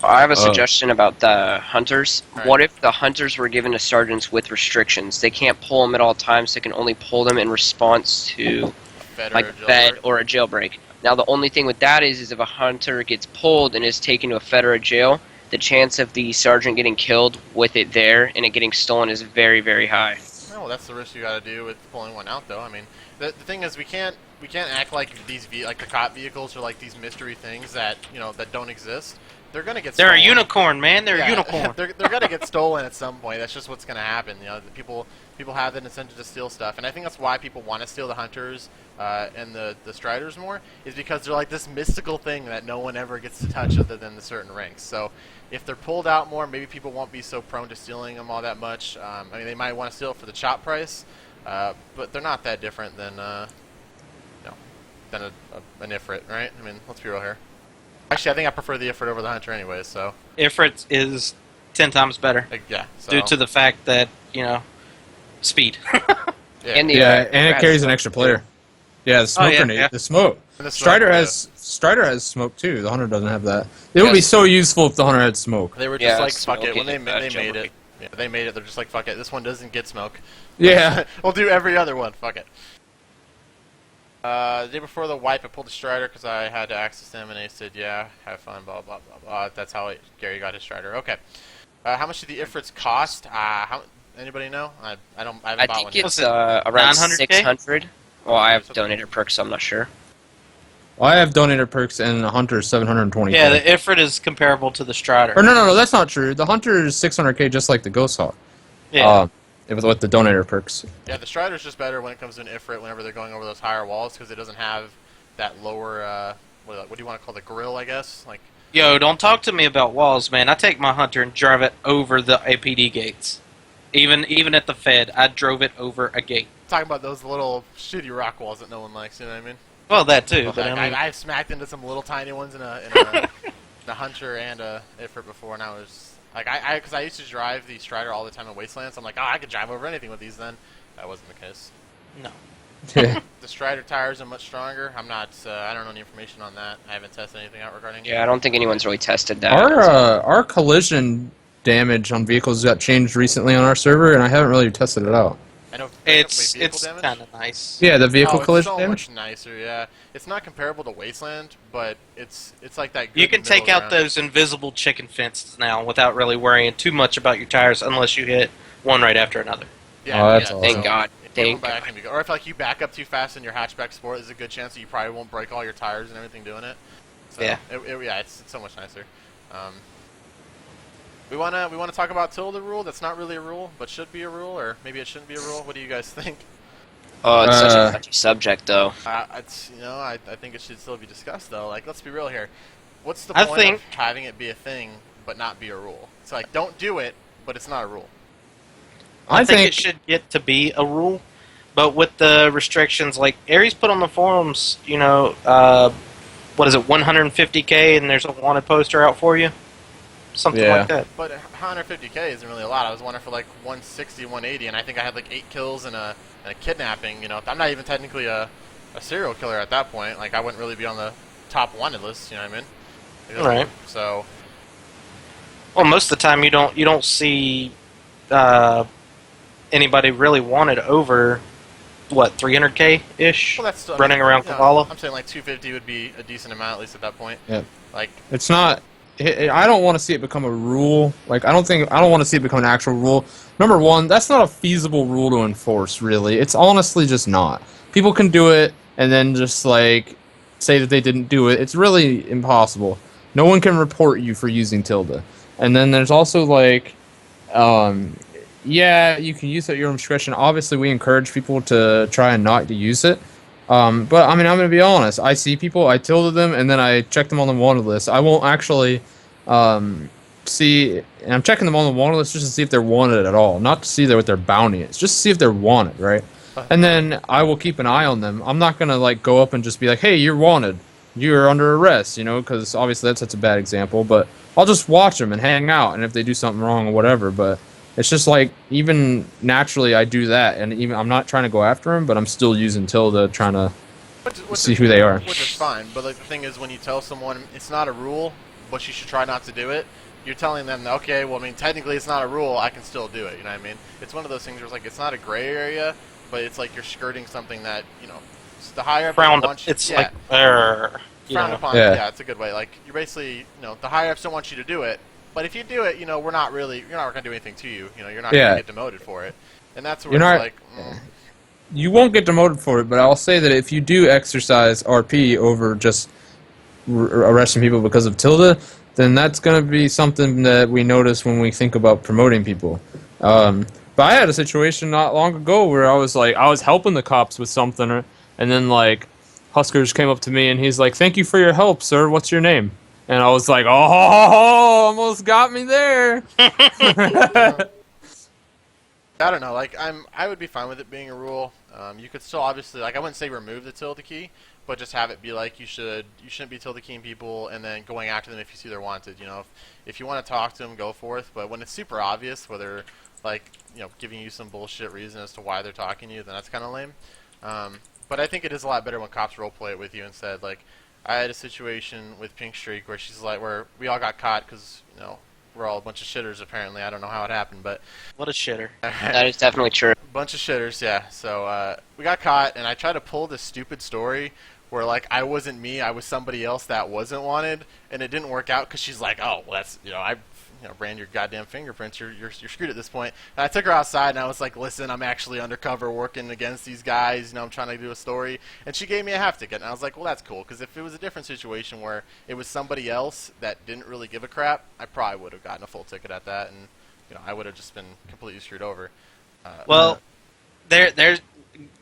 I have a suggestion about the hunters. Right. What if the hunters were given to sergeants with restrictions? They can't pull them at all times. They can only pull them in response to like a fed or a jailbreak. Now the only thing with that is if a hunter gets pulled and is taken to a fed or a jail, the chance of the sergeant getting killed with it there and it getting stolen is very, very high. Well, that's the risk you got to do with pulling one out, though. I mean, the thing is, we can't act like like the cop vehicles are like these mystery things that that don't exist. They're gonna get stolen. They're a unicorn, man. They're a Yeah, unicorn. they're gonna get stolen at some point. That's just what's gonna happen. The people have an incentive to steal stuff, and I think that's why people want to steal the hunters and the striders more, is because they're like this mystical thing that no one ever gets to touch other than the certain ranks. So if they're pulled out more, maybe people won't be so prone to stealing them all that much. I mean, they might want to steal it for the chop price, but they're not that different than an Ifrit, right? I mean, let's be real here. Actually, I think I prefer the Ifrit over the Hunter anyways, so... Ifrit is 10 times better. Yeah, so... Due to the fact that, speed. And it carries an extra player. Yeah, the smoke grenade. Yeah. The smoke. And the Strider smoke, has smoke too. The Hunter doesn't have that. It would be so useful if the Hunter had smoke. They were just like, smoke fuck it. When they and, made it, they made it, they're just like, fuck it. This one doesn't get smoke. Yeah. We'll do every other one. Fuck it. The day before the wipe, I pulled the Strider because I had to access them, and they said, yeah, have fun, blah, blah, blah, blah. That's how Gary got his Strider. Okay. How much did the Ifrits cost? Anybody know? I haven't bought one think yet. it's around 900K? 600. Well, I have donator perks, so I'm not sure. Well, I have donator perks and the Hunter is 720. Yeah, the Ifrit is comparable to the Strider. Or no, that's not true. The Hunter is 600k, just like the Ghost Hawk. Yeah. With the donator perks. Yeah, the Strider's just better when it comes to an Ifrit whenever they're going over those higher walls because it doesn't have that lower, what do you want to call the grill, I guess? Like, Yo, don't talk to me about walls, man. I take my Hunter and drive it over the APD gates. Even at the Fed, I drove it over a gate. talking about those little shitty rock walls that no one likes, you know what I mean? Well, that too. But Like, I mean, I've smacked into some little tiny ones in a Hunter and a Ifrit before, and I was like, because I used to drive the Strider all the time in Wastelands. So I'm like, I could drive over anything with these. Then that wasn't the case. no. The Strider tires are much stronger. I'm not. I don't know any information on that. I haven't tested anything out regarding. Yeah, I don't think anyone's really tested that. Our collision damage on vehicles got changed recently on our server, and I haven't really tested it out. I know. It's vehicle damage? kind of nice. Yeah, the vehicle it's collision so damage. much nicer. Yeah, it's not comparable to Wasteland, but it's like that. You good can take middle out ground. those invisible chicken fences now without really worrying too much about your tires unless you hit one right after another. Yeah, Oh, that's yeah, awesome. Thank God. Thank back God. and or if like you back up too fast in your hatchback sport, there's a good chance that you probably won't break all your tires and everything doing it. So, Yeah. It's so much nicer. We wanna talk about Tilde rule. That's not really a rule, but should be a rule, or maybe it shouldn't be a rule. What do you guys think? Oh, it's such a touchy subject, though. It's I think it should still be discussed though. Like, let's be real here. What's the I point think- of having it be a thing but not be a rule? It's like, don't do it, but it's not a rule. I think it should get to be a rule, but with the restrictions, like Aries put on the forums, what is it, 150K, and there's a wanted poster out for you, something Yeah. like that. But 150K isn't really a lot. I was wanted for like 160, 180, and I think I had like 8 kills and a kidnapping. You know, I'm not even technically a serial killer at that point. Like, I wouldn't really be on the top wanted list. You know what I mean? Right. So, Well, most of the time you don't see anybody really wanted over what 300K ish well, that's still, running around Cavallo. I'm saying like 250 would be a decent amount at least at that point. Yeah. Like, It's not. I don't want to see it become a rule. Like, I don't want to see it become an actual rule. Number one, that's not a feasible rule to enforce. Really, it's honestly just not. People can do it and then just like say that they didn't do it. It's really impossible. No one can report you for using tilde. And then there's also like, yeah, you can use it at your own discretion. Obviously, we encourage people to try and not to use it. But I mean, I'm gonna be honest. I see people, I tilde them, and then I check them on the wanted list. I won't actually see, and I'm checking them on the wanted list just to see if they're wanted at all, not to see what their bounty is, just to see if they're wanted, right? And then I will keep an eye on them. I'm not gonna like go up and just be like, "Hey, you're wanted," you're under arrest, because obviously that's such a bad example, but I'll just watch them and hang out, and if they do something wrong or whatever, but it's just like, even naturally I do that, and even I'm not trying to go after them, but I'm still using tilde trying to see who they are. Which is fine, but like the thing is, when you tell someone it's not a rule, but you should try not to do it, you're telling them, okay, well, I mean, technically it's not a rule, I can still do it, you know what I mean? It's one of those things where it's like, it's not a gray area, but it's like you're skirting something that, the higher up Frowned. wants you, It's yeah, like, frowned upon. Yeah. Yeah, it's a good way. Like, you're basically, the higher ups don't want you to do it, but if you do it, you're not going to do anything to you. You're not going to get demoted for it. And that's where it's like, You won't get demoted for it, but I'll say that if you do exercise RP over just arresting people because of tilde, then that's going to be something that we notice when we think about promoting people. But I had a situation not long ago where I was helping the cops with something, and then like Huskers came up to me and he's like, "Thank you for your help, sir. What's your name?" And I was like, "Oh, almost got me there." I don't know. Like, I would be fine with it being a rule. You could still obviously, like, I wouldn't say remove the tilde key, but just have it be like you shouldn't be tilde keying people and then going after them if you see they're wanted. If you want to talk to them, go forth. But when it's super obvious, whether like giving you some bullshit reason as to why they're talking to you, then that's kind of lame. But I think it is a lot better when cops roleplay it with you instead. Like, I had a situation with Pink Streak where we all got caught because we're all a bunch of shitters apparently. I don't know how it happened, but what a shitter. That is definitely true. Bunch of shitters, yeah. So we got caught, and I tried to pull this stupid story where like I wasn't me, I was somebody else that wasn't wanted, and it didn't work out because she's like, "Oh, well, that's I ran your goddamn fingerprints. You're screwed at this point." And I took her outside, and I was like, "Listen, I'm actually undercover working against these guys. I'm trying to do a story." And she gave me a half ticket, and I was like, "Well, that's cool." Because if it was a different situation where it was somebody else that didn't really give a crap, I probably would have gotten a full ticket at that, and I would have just been completely screwed over. Well, there's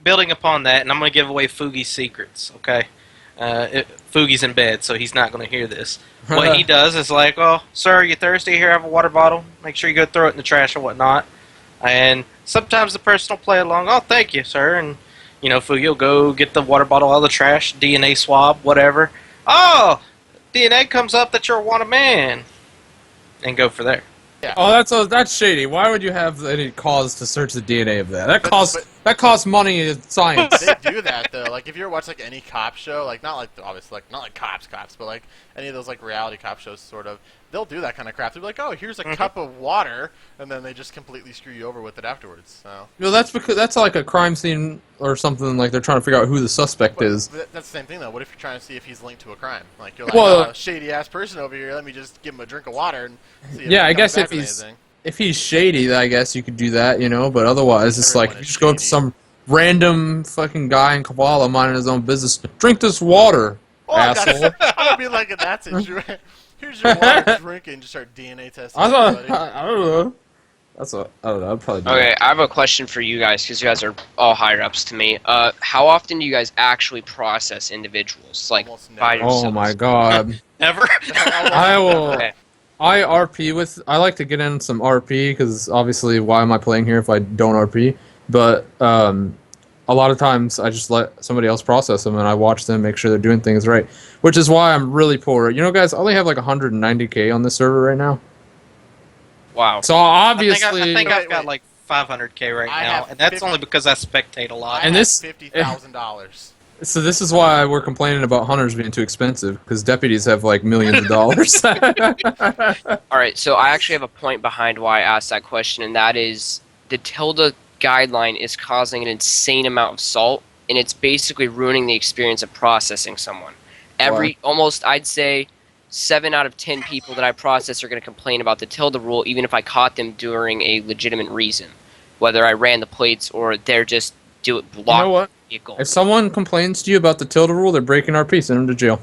building upon that, and I'm going to give away Fugi's secrets, okay? Fugi's in bed, so he's not going to hear this. What he does is like, "Oh, sir, are you thirsty? Here, have a water bottle. Make sure you go throw it in the trash or whatnot." And sometimes the person will play along, "Oh, thank you, sir." And, Fugi will go get the water bottle out of the trash, DNA swab, whatever. "Oh, DNA comes up that you're a wanted man." And go for there. Yeah. Oh, that's shady. Why would you have any cause to search the DNA of that? That costs money in science. They do that though. Like if you ever watch like any cop show, like not like obviously like not like cops, but like any of those like reality cop shows, sort of, they'll do that kind of crap. They'll be like, "Oh, here's a cup of water," and then they just completely screw you over with it afterwards. So. Well, that's because that's like a crime scene or something. Like they're trying to figure out who the suspect is. But that's the same thing though. What if you're trying to see if he's linked to a crime? Like you're like, Well, "Oh, shady ass person over here. Let me just give him a drink of water and see." Yeah, I guess if he's shady, then I guess you could do that, But otherwise, it's Everyone like you is just go up to shady. some random fucking guy in Kabbalah minding his own business. "Drink this water, asshole." I would be like in that situation. Here's your water, drink it, and just start DNA testing. I everybody. don't know. I don't know. I'd probably do Okay, that. I have a question for you guys because you guys are all higher ups to me. How often do you guys actually process individuals, like Almost by never. yourselves? Oh my god. Ever? I will. Okay. I RP with. I like to get in some RP because obviously, why am I playing here if I don't RP? But a lot of times I just let somebody else process them and I watch them make sure they're doing things right. Which is why I'm really poor. Guys, I only have like 190k on this server right now. Wow. So obviously, I think I've got Wait. like 500k right I now, have and that's 50 only because I spectate a lot. And this- $50,000. So this is why we're complaining about hunters being too expensive because deputies have like millions of dollars. All right, so I actually have a point behind why I asked that question, and that is the tilde guideline is causing an insane amount of salt, and it's basically ruining the experience of processing someone. Almost, I'd say, 7 out of 10 people that I process are going to complain about the tilde rule, even if I caught them during a legitimate reason, whether I ran the plates or they're just block what? the vehicle. If someone complains to you about the tilde rule, they're breaking RP. Send them to jail.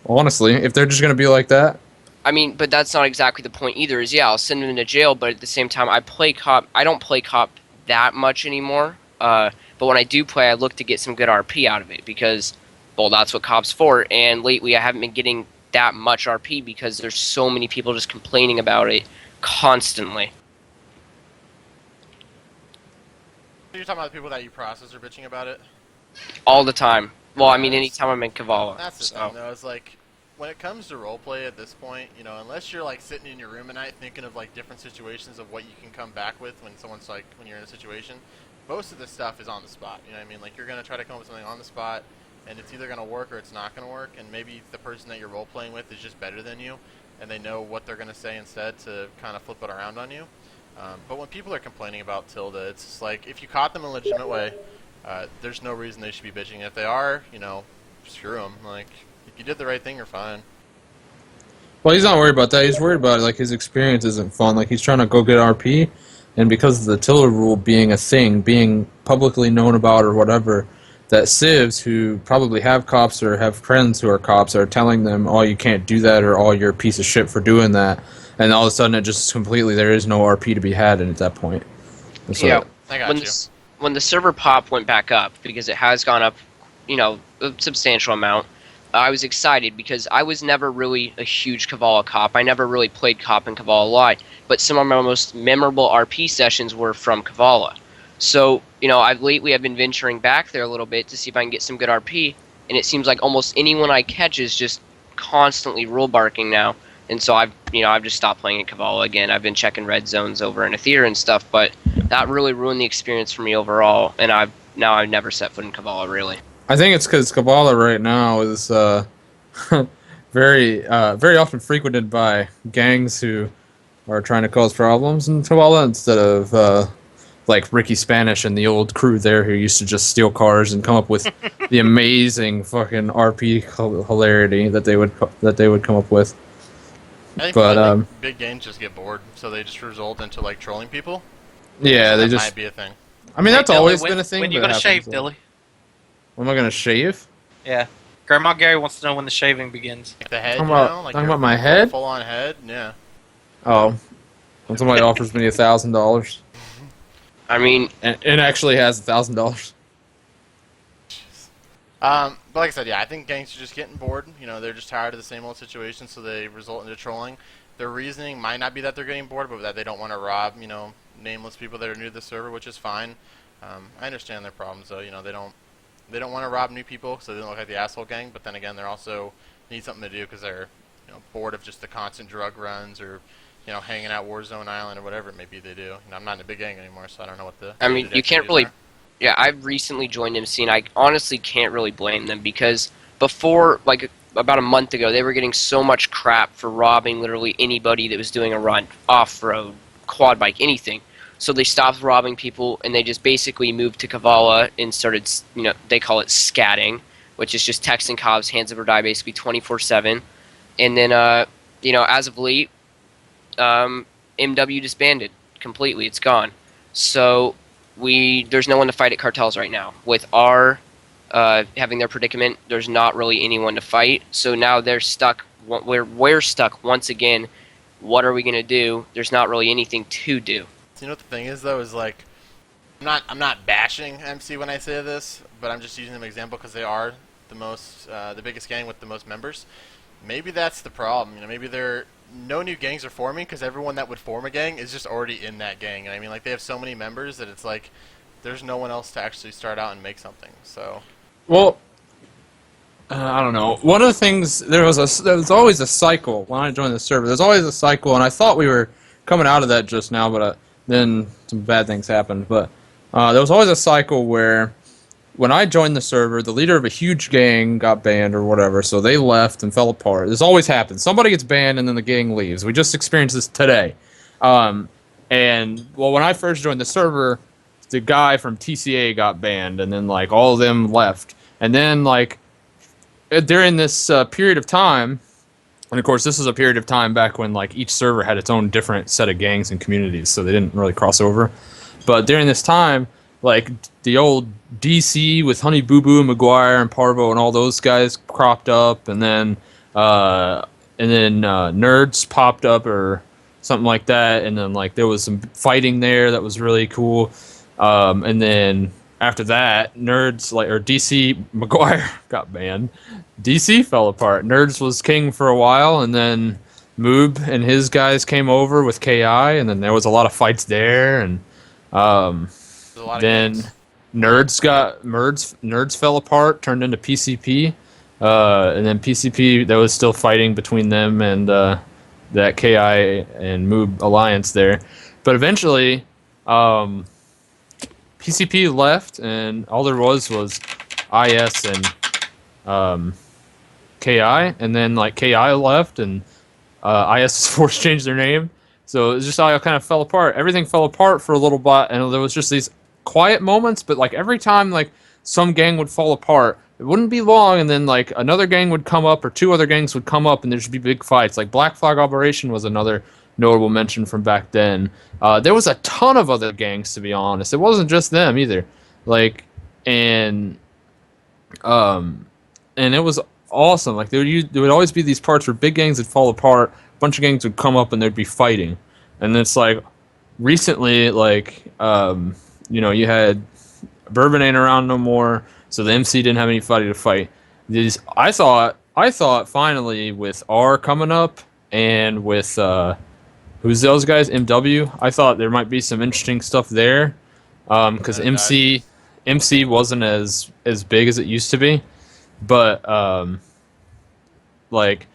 Honestly, if they're just going to be like that. I mean, but that's not exactly the point either. I'll send them to jail, but at the same time, I don't play cop that much anymore. But when I do play, I look to get some good RP out of it because, well, that's what cop's for. And lately, I haven't been getting that much RP because there's so many people just complaining about it constantly. You're talking about the people that you process are bitching about it? All the time. Well, I mean, anytime I'm in Kavala. That's the So. thing, though. Is like when it comes to roleplay at this point, unless you're like sitting in your room at night thinking of like different situations of what you can come back with when someone's like when you're in a situation, most of the stuff is on the spot. You know what I mean? Like you're gonna try to come up with something on the spot, and it's either gonna work or it's not gonna work. And maybe the person that you're role playing with is just better than you, and they know what they're gonna say instead to kind of flip it around on you. But when people are complaining about Tilda, it's just like if you caught them in a legitimate way, there's no reason they should be bitching. If they are, screw them. Like if you did the right thing, you're fine. Well, he's not worried about that. He's worried about like his experience isn't fun. Like he's trying to go get RP, and because of the Tilda rule being a thing, being publicly known about or whatever, that civs who probably have cops or have friends who are cops are telling them, "Oh, you can't do that," or "Oh, you're a piece of shit for doing that," and all of a sudden it just completely there is no RP to be had at that point. And so, Yeah. I got When you. when the server pop went back up, because it has gone up, a substantial amount, I was excited because I was never really a huge Kavala cop. I never really played cop in Kavala a lot, but some of my most memorable RP sessions were from Kavala. So, I've been venturing back there a little bit to see if I can get some good RP, and it seems like almost anyone I catch is just constantly rule barking now. And so I've just stopped playing at Kavala again. I've been checking red zones over in Aether and stuff, but that really ruined the experience for me overall, and I've never set foot in Kavala really. I think it's because Kabbalah right now is very often frequented by gangs who are trying to cause problems in Kabbalah instead of like Ricky Spanish and the old crew there who used to just steal cars and come up with the amazing fucking RP hilarity that they would come up with. I But, think big games just get bored, so they just result into like trolling people. Yeah, So they that just. might be a thing. I mean, that's Hey, Dilly, always when- been a thing. When you but gonna it shave, happens, Dilly? When am I gonna shave? Yeah. Grandma Gary wants to know when the shaving begins. Like the head, Talking about- like talking your about my head? full-on head. Yeah. Oh, when somebody offers me $1,000 I mean, and actually has $1,000. But like I said, yeah, I think gangs are just getting bored. They're just tired of the same old situation, so they result into trolling. Their reasoning might not be that they're getting bored, but that they don't want to rob, nameless people that are new to the server, which is fine. I understand their problems, though. They don't want to rob new people, so they don't look like the asshole gang. But then again, they're also need something to do because they're, bored of just the constant drug runs or, hanging out Warzone Island or whatever it may be they do. I'm not in a big gang anymore, so I don't know what the. I mean, day-to-day you can't activities really. are. Yeah, I've recently joined MC, and I honestly can't really blame them because before, like about a month ago, they were getting so much crap for robbing literally anybody that was doing a run, off-road, quad bike, anything. So they stopped robbing people, and they just basically moved to Kavala and started, they call it scatting, which is just texting cops, hands up or die, basically 24/7. And then, as of late, MW disbanded completely. It's gone. So there's no one to fight at cartels right now. With our having their predicament, there's not really anyone to fight. So now they're stuck. We're stuck once again. What are we gonna do? There's not really anything to do. So what the thing is though is like, I'm not bashing MC when I say this, but I'm just using them as an example because they are the biggest gang with the most members. Maybe that's the problem. Maybe no new gangs are forming because everyone that would form a gang is just already in that gang. And I mean, like they have so many members that it's like there's no one else to actually start out and make something. So. Well, I don't know. One of the things there was always a cycle when I joined the server. There's always a cycle, and I thought we were coming out of that just now, but then some bad things happened. But there was always a cycle where when I joined the server, the leader of a huge gang got banned or whatever, so they left and fell apart. This always happens. Somebody gets banned and then the gang leaves. We just experienced this today. And well, when I first joined the server, the guy from TCA got banned, and then like all of them left. And then like during this period of time, and of course this is a period of time back when like each server had its own different set of gangs and communities, so they didn't really cross over. But during this time, like the old DC with Honey Boo Boo and McGuire and Parvo and all those guys cropped up, and then Nerds popped up or something like that, and then like there was some fighting there that was really cool. And then after that, Nerds or DC McGuire got banned. DC fell apart. Nerds was king for a while, and then Moob and his guys came over with KI, and then there was a lot of fights there, and There's a lot of then gangs. Nerds fell apart, turned into PCP, and then PCP that was still fighting between them and that KI and Moob alliance there, but eventually PCP left, and all there was IS and KI, and then like KI left, and IS was forced to change their name. So it was just all kind of fell apart. Everything fell apart for a little bit, and there was just these quiet moments. But like every time, like some gang would fall apart, it wouldn't be long, and then like another gang would come up, or two other gangs would come up, and there'd be big fights. Like Black Flag Operation was another notable mention from back then. There was a ton of other gangs, to be honest. It wasn't just them either. Like, and it was awesome. Like there would always be these parts where big gangs would fall apart, a bunch of gangs would come up, and there'd be fighting. And it's like recently, like you had Bourbon ain't around no more, so the MC didn't have anybody to fight. I thought finally with R coming up and with who's those guys, MW. I thought there might be some interesting stuff there, because MC wasn't as big as it used to be. But like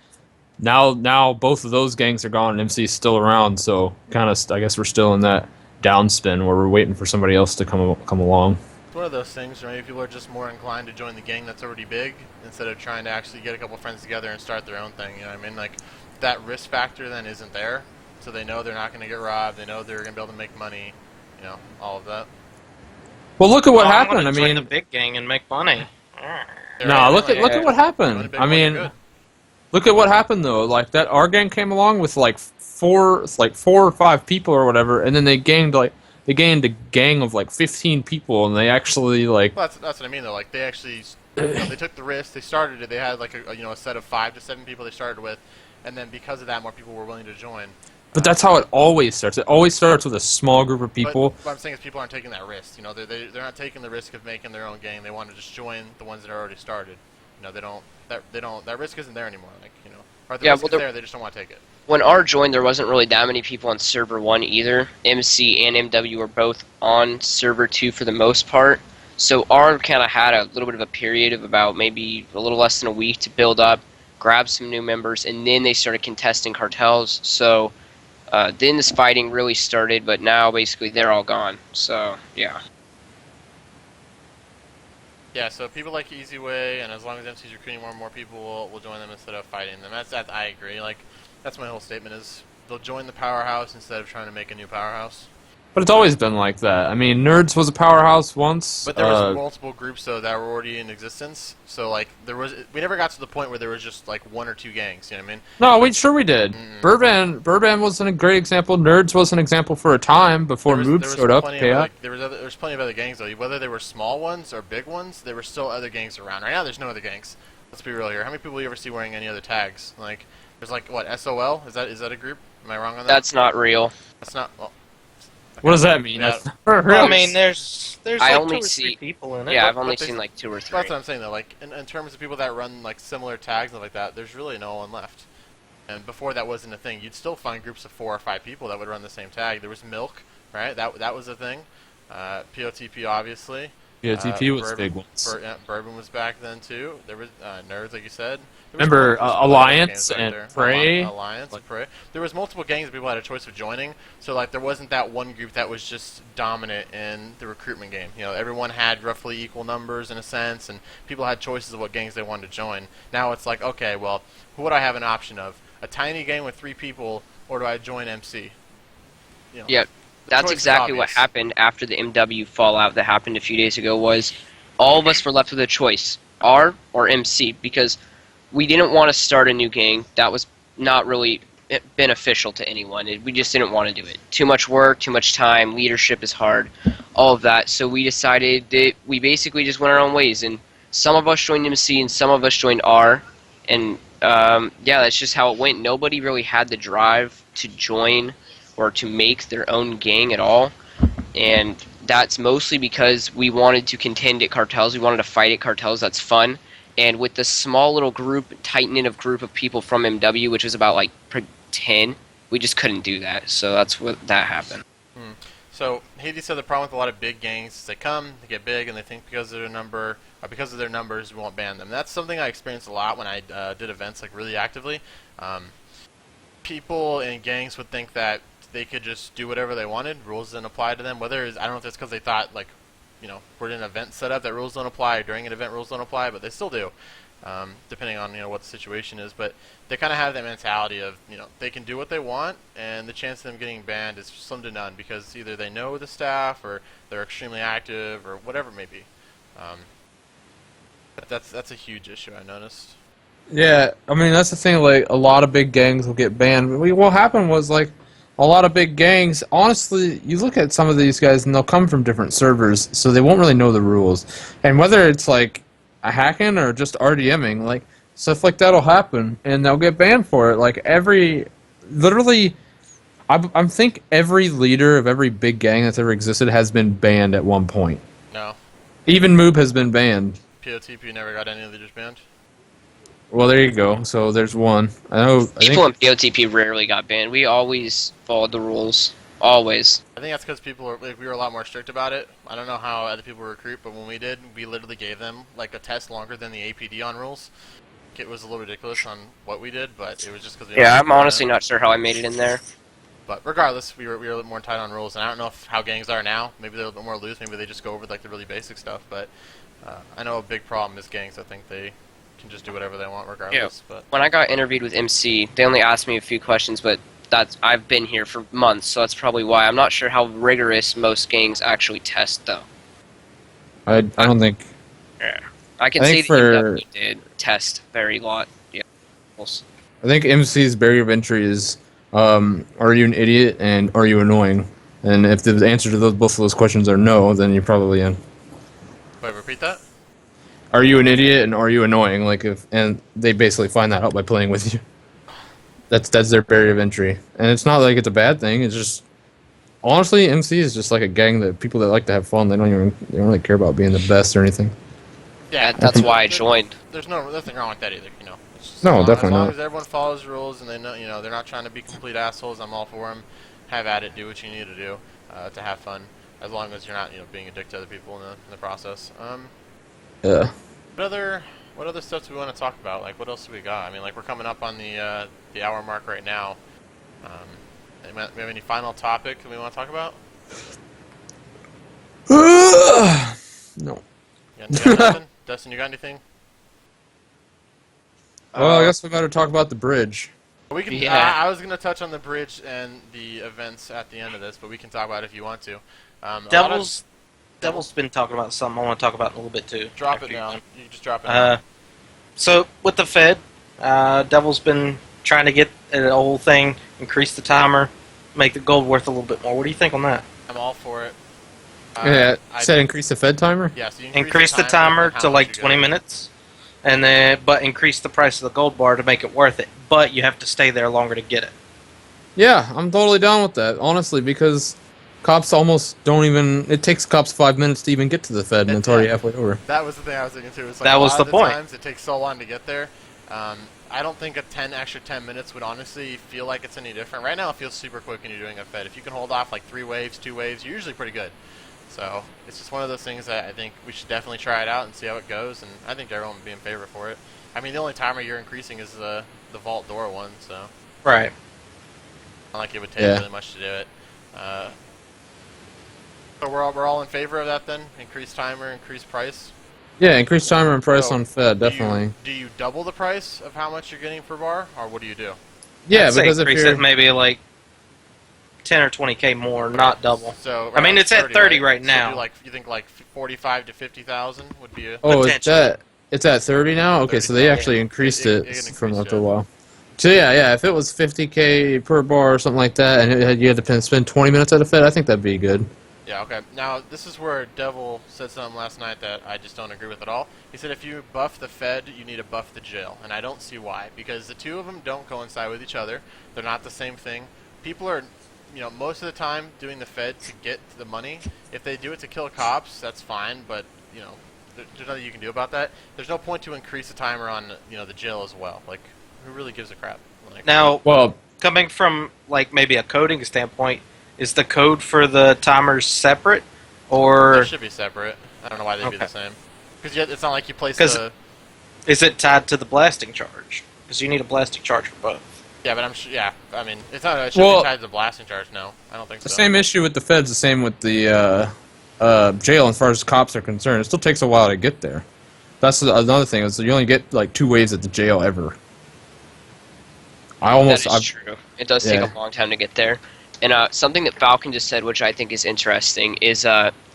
now both of those gangs are gone and MC's still around, so kind of I guess we're still in that downspin where we're waiting for somebody else to come along. It's one of those things where maybe people are just more inclined to join the gang that's already big instead of trying to actually get a couple friends together and start their own thing. You know what I mean? Like that risk factor then isn't there, so they know they're not going to get robbed. They know they're going to be able to make money. You know, all of that. Well, look at what happened. I mean, join the big gang and make money. No, look at what happened. I mean, look at what happened though. Like that R gang came along with like four or five people or whatever, and then they gained a gang of like 15 people, and they actually like. Well, that's what I mean though. Like they actually, they took the risk. They started it. They had like a set of 5 to 7 people they started with, and then because of that, more people were willing to join. But that's how it always starts. It always starts with a small group of people. But what I'm saying is people aren't taking that risk. You know, they're not taking the risk of making their own gang. They want to just join the ones that are already started. You know, that risk isn't there anymore. Like, you know, or the risk is there, they just don't want to take it. When R joined, there wasn't really that many people on server 1 either. MC and MW were both on server 2 for the most part. So R kind of had a little bit of a period of about maybe a little less than a week to build up, grab some new members, and then they started contesting cartels. So then this fighting really started, but now basically they're all gone. So yeah. Yeah, so people like Easy Way, and as long as MC's recruiting more and more people, we'll join them instead of fighting them. That's I agree. Like, that's my whole statement is they'll join the powerhouse instead of trying to make a new powerhouse. But it's always been like that. I mean, Nerds was a powerhouse once. But there was multiple groups though that were already in existence. So like we never got to the point where there was just like 1 or 2 gangs. You know what I mean? No, we did. Bourbon wasn't a great example. Nerds was an example for a time before Moob showed up. There was plenty of other gangs though. Whether they were small ones or big ones, there were still other gangs around. Right now, there's no other gangs. Let's be real here. How many people do you ever see wearing any other tags? Like, there's like what SOL? Is that a group? Am I wrong on that? That's not real. That's not. Well, what does that mean? Yeah. Well, I mean, there's I like only 2 or 3 see- people in it. Yeah, I've only seen like 2 or 3. That's what I'm saying though. Like in terms of people that run like similar tags and like that, there's really no one left. And before that wasn't a thing. You'd still find groups of 4 or 5 people that would run the same tag. There was Milk, right? That was a thing. POTP obviously. POTP was big ones. Bourbon was back then too. There was Nerds, like you said. Remember Alliance and Prey? Alliance, Prey. There was multiple gangs that people had a choice of joining. So like there wasn't that one group that was just dominant in the recruitment game. You know, everyone had roughly equal numbers in a sense, and people had choices of what gangs they wanted to join. Now it's like, okay, well, who would I have an option of? A tiny gang with 3 people, or do I join MC? You know, Yeah, that's exactly what happened after the MW fallout that happened a few days ago. Was all of us were left with a choice, R or MC, because we didn't want to start a new gang. That was not really beneficial to anyone. We just didn't want to do it. Too much work, too much time, leadership is hard, all of that. So we decided that we basically just went our own ways, and some of us joined MC and some of us joined R, and yeah, that's just how it went. Nobody really had the drive to join or to make their own gang at all, and that's mostly because we wanted to contend at cartels. We wanted to fight at cartels. That's fun. And with the small little group, tight-knit of group of people from MW, which was about like 10, we just couldn't do that. So that's what that happened. So Hades said the problem with a lot of big gangs is they come, they get big, and they think because of their numbers, we won't ban them. That's something I experienced a lot when I did events like really actively. People in gangs would think that they could just do whatever they wanted. Rules didn't apply to them. Whether I don't know if it's because they thought like, we're in an event setup that rules don't apply. Or during an event, rules don't apply, but they still do, depending on what the situation is. But they kind of have that mentality of they can do what they want, and the chance of them getting banned is slim to none because either they know the staff or they're extremely active or whatever it may be. But that's a huge issue I noticed. Yeah, I mean that's the thing. Like a lot of big gangs will get banned. What happened was like a lot of big gangs. Honestly, you look at some of these guys, and they'll come from different servers, so they won't really know the rules. And whether it's like a hacking or just RDMing, like stuff like that'll happen, and they'll get banned for it. Like literally, I think every leader of every big gang that's ever existed has been banned at one point. No. Even Moob has been banned. POTP never got any leaders banned. Well, there you go. So there's one. People in BLTP rarely got banned. We always followed the rules. Always. I think that's because we were a lot more strict about it. I don't know how other people recruit, but when we did, we literally gave them like a test longer than the APD on rules. It was a little ridiculous on what we did, but it was just because. Yeah, I'm honestly not sure how I made it in there. But regardless, we were a little more tight on rules, and I don't know how gangs are now. Maybe they're a little bit more loose. Maybe they just go over like the really basic stuff. But I know a big problem is gangs. I think they can just do whatever they want regardless. Yeah. But when I got interviewed with MC, they only asked me a few questions, but I've been here for months, so that's probably why. I'm not sure how rigorous most gangs actually test, though. I don't think. Yeah. I can say that MW did test very lot. Yeah. I think MC's barrier of entry is, are you an idiot and are you annoying? And if the answer to both of those questions are no, then you're probably in. wait, repeat that. Are you an idiot and are you annoying? And they basically find that out by playing with you. That's their barrier of entry, and it's not like it's a bad thing. It's just honestly, MC is just like a gang that people that like to have fun. They don't really care about being the best or anything. Yeah, that's why I joined. There's nothing wrong with that either. It's just No, definitely as long not. as everyone follows the rules and they know, they're not trying to be complete assholes. I'm all for them. Have at it. Do what you need to do to have fun. As long as you're not, being a dick to other people in the process. Yeah. What other stuff do we want to talk about? Like, what else do we got? I mean, like, we're coming up on the hour mark right now. We have any final topic that we want to talk about? No. You got nothing? Dustin, you got anything? Well, I guess we better talk about the bridge. We can. Yeah. I was going to touch on the bridge and the events at the end of this, but we can talk about it if you want to. Devil's been talking about something I want to talk about in a little bit too. Drop it down. You just drop it down. So with the Fed, Devil's been trying to get the whole thing, increase the timer, make the gold worth a little bit more. What do you think on that? I'm all for it. Yeah, said increase the Fed timer? Yeah, so you Increase the timer to like 20 minutes, and but increase the price of the gold bar to make it worth it. But you have to stay there longer to get it. Yeah, I'm totally down with that, honestly, because cops almost don't even... It takes cops 5 minutes to even get to the Fed, and it's already halfway over. That was the thing I was thinking, too. It's like That was the point. Times it takes so long to get there. I don't think extra 10 minutes would honestly feel like it's any different. Right now, it feels super quick when you're doing a Fed. If you can hold off like 3 waves, 2 waves, you're usually pretty good. So it's just one of those things that I think we should definitely try it out and see how it goes, and I think everyone would be in favor for it. I mean, the only timer you're increasing is the vault door one, so Right. not like it would take really much to do it. So we're all in favor of that then? Increased timer, increased price? Yeah, increase timer and price So, on Fed, definitely. Do you double the price of how much you're getting per bar, or what do you do? Yeah, I'd say because if increase you're... it maybe like 10 or 20K more, not double. So I mean, it's at 30 right So now. you think like 45 to 50,000 would be a... Oh, potential. it's at 30 now? Okay, 30, so they yeah. actually increased It it increased, from after yeah. a while. So yeah, if it was 50K per bar or something like that, and you had to spend 20 minutes at a Fed, I think that'd be good. Yeah, okay. Now, this is where Devil said something last night that I just don't agree with at all. He said if you buff the Fed, you need to buff the jail. And I don't see why. Because the two of them don't coincide with each other. They're not the same thing. People are, most of the time doing the Fed to get the money. If they do it to kill cops, that's fine. But, there's nothing you can do about that. There's no point to increase the timer on, the jail as well. Like, who really gives a crap? Like, Now, Well, coming from like maybe a coding standpoint, is the code for the timers separate, They or should be separate. I don't know why they'd be Okay. the same. Because it's not like you place 'Cause- the... is it tied to the blasting charge? Because you need a blasting charge for both. Yeah, but I'm sure... Yeah, I mean, it's not... It shouldn't Well- be tied to the blasting charge, no. I don't think The so. same issue with the feds, the same with the jail as far as cops are concerned. It still takes a while to get there. That's another thing, is you only get like 2 waves at the jail ever. That is true. It does take yeah. a long time to get there. And something that Falcon just said, which I think is interesting, is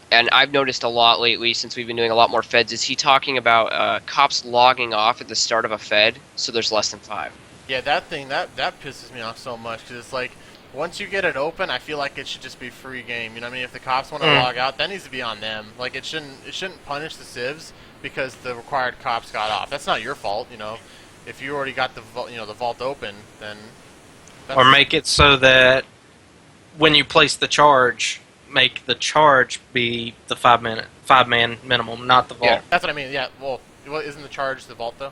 and I've noticed a lot lately since we've been doing a lot more feds, is he talking about cops logging off at the start of a fed, so there's less than 5. Yeah, that thing, that pisses me off so much, because it's like, once you get it open, I feel like it should just be free game. You know what I mean? If the cops want to log out, that needs to be on them. Like, it shouldn't punish the civs because the required cops got off. That's not your fault, you know. If you already got the vault open, then... Or make it so that when you place the charge, make the charge be the 5-man minimum, not the vault. Yeah. That's what I mean, yeah. Well, isn't the charge the vault, though?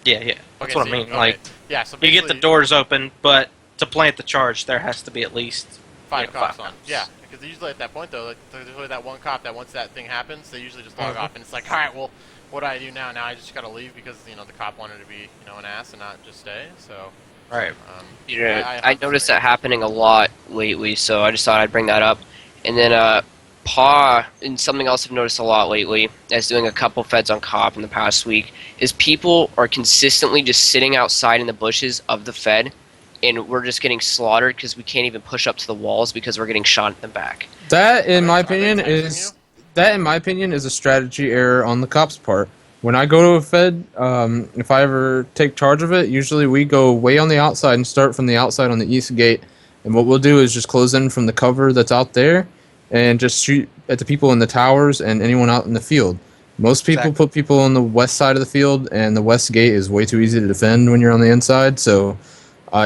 Yeah, That's Okay, what so I mean. okay. Like, yeah, so you get the basically doors open, but to plant the charge, there has to be at least 5 yeah, cops 5 on. cops. Yeah, because usually at that point, though, like, there's only that one cop that once that thing happens, they usually just log off, and it's like, all right, well, what do I do now? Now I just gotta leave because, you know, the cop wanted to be, you know, an ass and not just stay, so... Right. Yeah, I noticed that happening a lot lately, so I just thought I'd bring that up. And then and something else I've noticed a lot lately, as doing a couple feds on cop in the past week, is people are consistently just sitting outside in the bushes of the fed, and we're just getting slaughtered because we can't even push up to the walls because we're getting shot in the back. That, in my Are they opinion, texting is a strategy error on the cops' part. When I go to a fed, if I ever take charge of it, usually we go way on the outside and start from the outside on the east gate. And what we'll do is just close in from the cover that's out there and just shoot at the people in the towers and anyone out in the field. Most people put people on the west side of the field, and the west gate is way too easy to defend when you're on the inside. So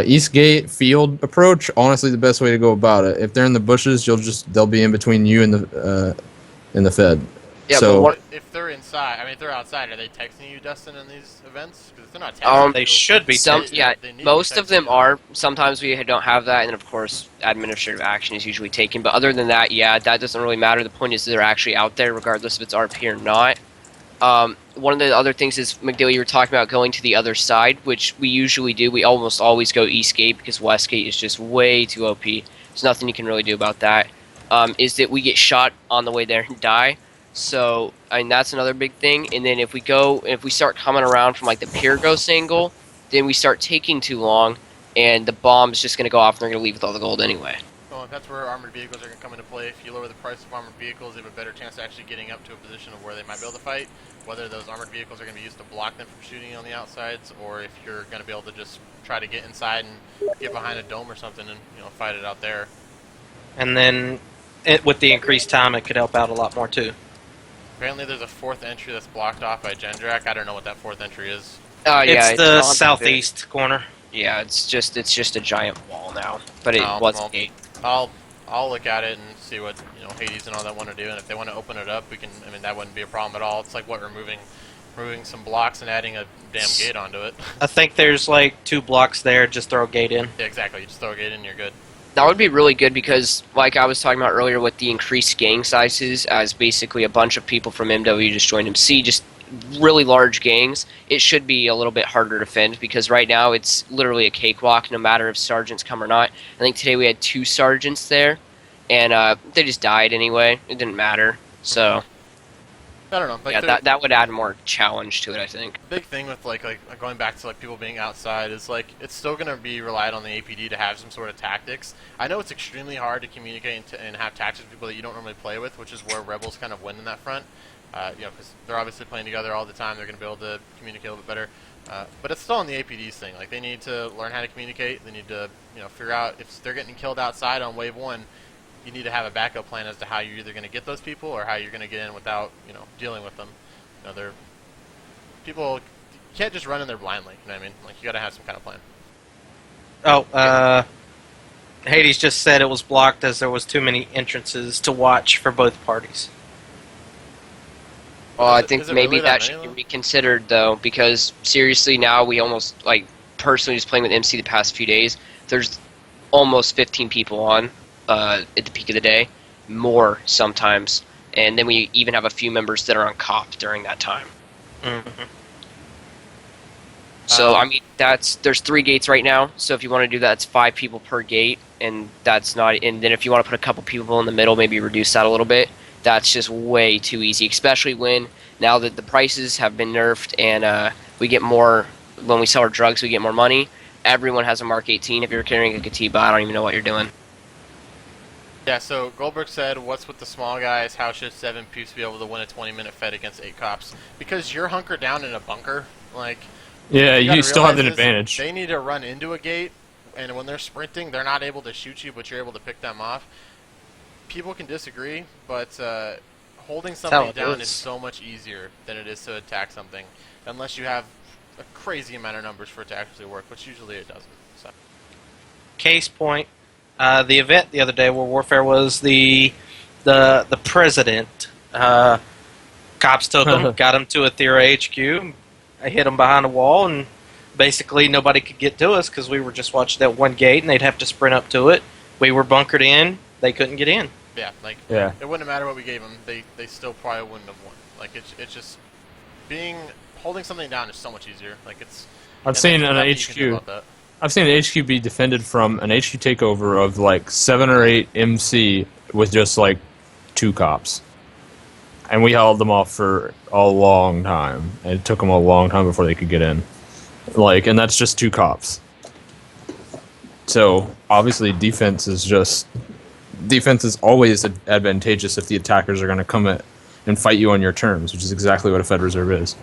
east gate field approach, honestly, the best way to go about it. If they're in the bushes, they'll be in between you and the fed. Yeah, so, but If they're inside, I mean, if they're outside, are they texting you, Dustin, in these events? Because if they're not texting They should be. they need to most be of them texting. are. Sometimes we don't have that, and then of course administrative action is usually taken. But other than that, yeah, that doesn't really matter. The point is they're actually out there, regardless if it's RP or not. One of the other things is, McDill, you were talking about going to the other side, which we usually do. We almost always go East Gate because West Gate is just way too OP. There's nothing you can really do about that. Is that we get shot on the way there and die. So, I mean, that's another big thing. And then if we start coming around from like the Pyrgos angle, then we start taking too long, and the bomb's just going to go off and they're going to leave with all the gold anyway. Well, that's where armored vehicles are going to come into play. If you lower the price of armored vehicles, you have a better chance of actually getting up to a position of where they might be able to fight. Whether those armored vehicles are going to be used to block them from shooting on the outsides, or if you're going to be able to just try to get inside and get behind a dome or something and, you know, fight it out there. And then, with the increased time, it could help out a lot more too. Apparently there's a 4th entry that's blocked off by Gendrak. I don't know what that 4th entry is. Yeah, it's the not southeast corner. Yeah, it's just a giant wall now, but it Oh, was well. a gate. I'll look at it and see what, you know, Hades and all that want to do, and if they want to open it up, we can. I mean, that wouldn't be a problem at all. It's like what, removing some blocks and adding a damn gate onto it. I think there's like 2 blocks there. Just throw a gate in. Yeah, exactly. You just throw a gate in, you're good. That would be really good because, like I was talking about earlier, with the increased gang sizes, as basically a bunch of people from MW just joined MC, just really large gangs, it should be a little bit harder to defend because right now it's literally a cakewalk no matter if sergeants come or not. I think today we had 2 sergeants there, and they just died anyway. It didn't matter. So, I don't know. Like, yeah, that would add more challenge to it, I think. big thing with like going back to like people being outside is like it's still going to be relied on the APD to have some sort of tactics. I know it's extremely hard to communicate and have tactics with people that you don't normally play with, which is where Rebels kind of win in that front. You know, because they're obviously playing together all the time. They're going to be able to communicate a little bit better. But it's still on the APD's thing. Like, they need to learn how to communicate. They need to, you know, figure out if they're getting killed outside on wave 1. You need to have a backup plan as to how you're either going to get those people or how you're going to get in without, you know, dealing with them. You know, they're people. You can't just run in there blindly. You know what I mean? Like, you got to have some kind of plan. Oh, Hades just said it was blocked as there was too many entrances to watch for both parties. Well, I Is think it maybe really that that should many be of them? reconsidered, though, because seriously, now we almost, like, personally just playing with MC the past few days, there's almost 15 people on at the peak of the day, more sometimes, and then we even have a few members that are on cop during that time. Mm-hmm. So I mean, there's 3 gates right now. So if you want to do that, it's 5 people per gate, and that's not. And then if you want to put a couple people in the middle, maybe reduce that a little bit. That's just way too easy, especially when now that the prices have been nerfed and we get more when we sell our drugs, we get more money. Everyone has a Mark 18. If you're carrying a Katiba, I don't even know what you're doing. Yeah, so Goldberg said, what's with the small guys? How should 7 peeps be able to win a 20-minute fed against 8 cops? Because you're hunkered down in a bunker. Like, Yeah, you you still have an advantage. They need to run into a gate, and when they're sprinting, they're not able to shoot you, but you're able to pick them off. People can disagree, but holding something down is so much easier than it is to attack something, unless you have a crazy amount of numbers for it to actually work, which usually it doesn't. So. Case point, the event the other day where Warfare was the president. Cops took him, got him to a Thera HQ. I hit him behind a wall, and basically nobody could get to us because we were just watching that one gate, and they'd have to sprint up to it. We were bunkered in; they couldn't get in. Yeah, it wouldn't matter what we gave them; they still probably wouldn't have won. Like it's just holding something down is so much easier. Like I've seen an HQ. I've seen an HQ be defended from an HQ takeover of like 7 or 8 MC with just like 2 cops, and we held them off for a long time. And it took them a long time before they could get in. Like, and that's just 2 cops. So obviously, defense is always advantageous if the attackers are going to come at and fight you on your terms, which is exactly what a Fed Reserve is.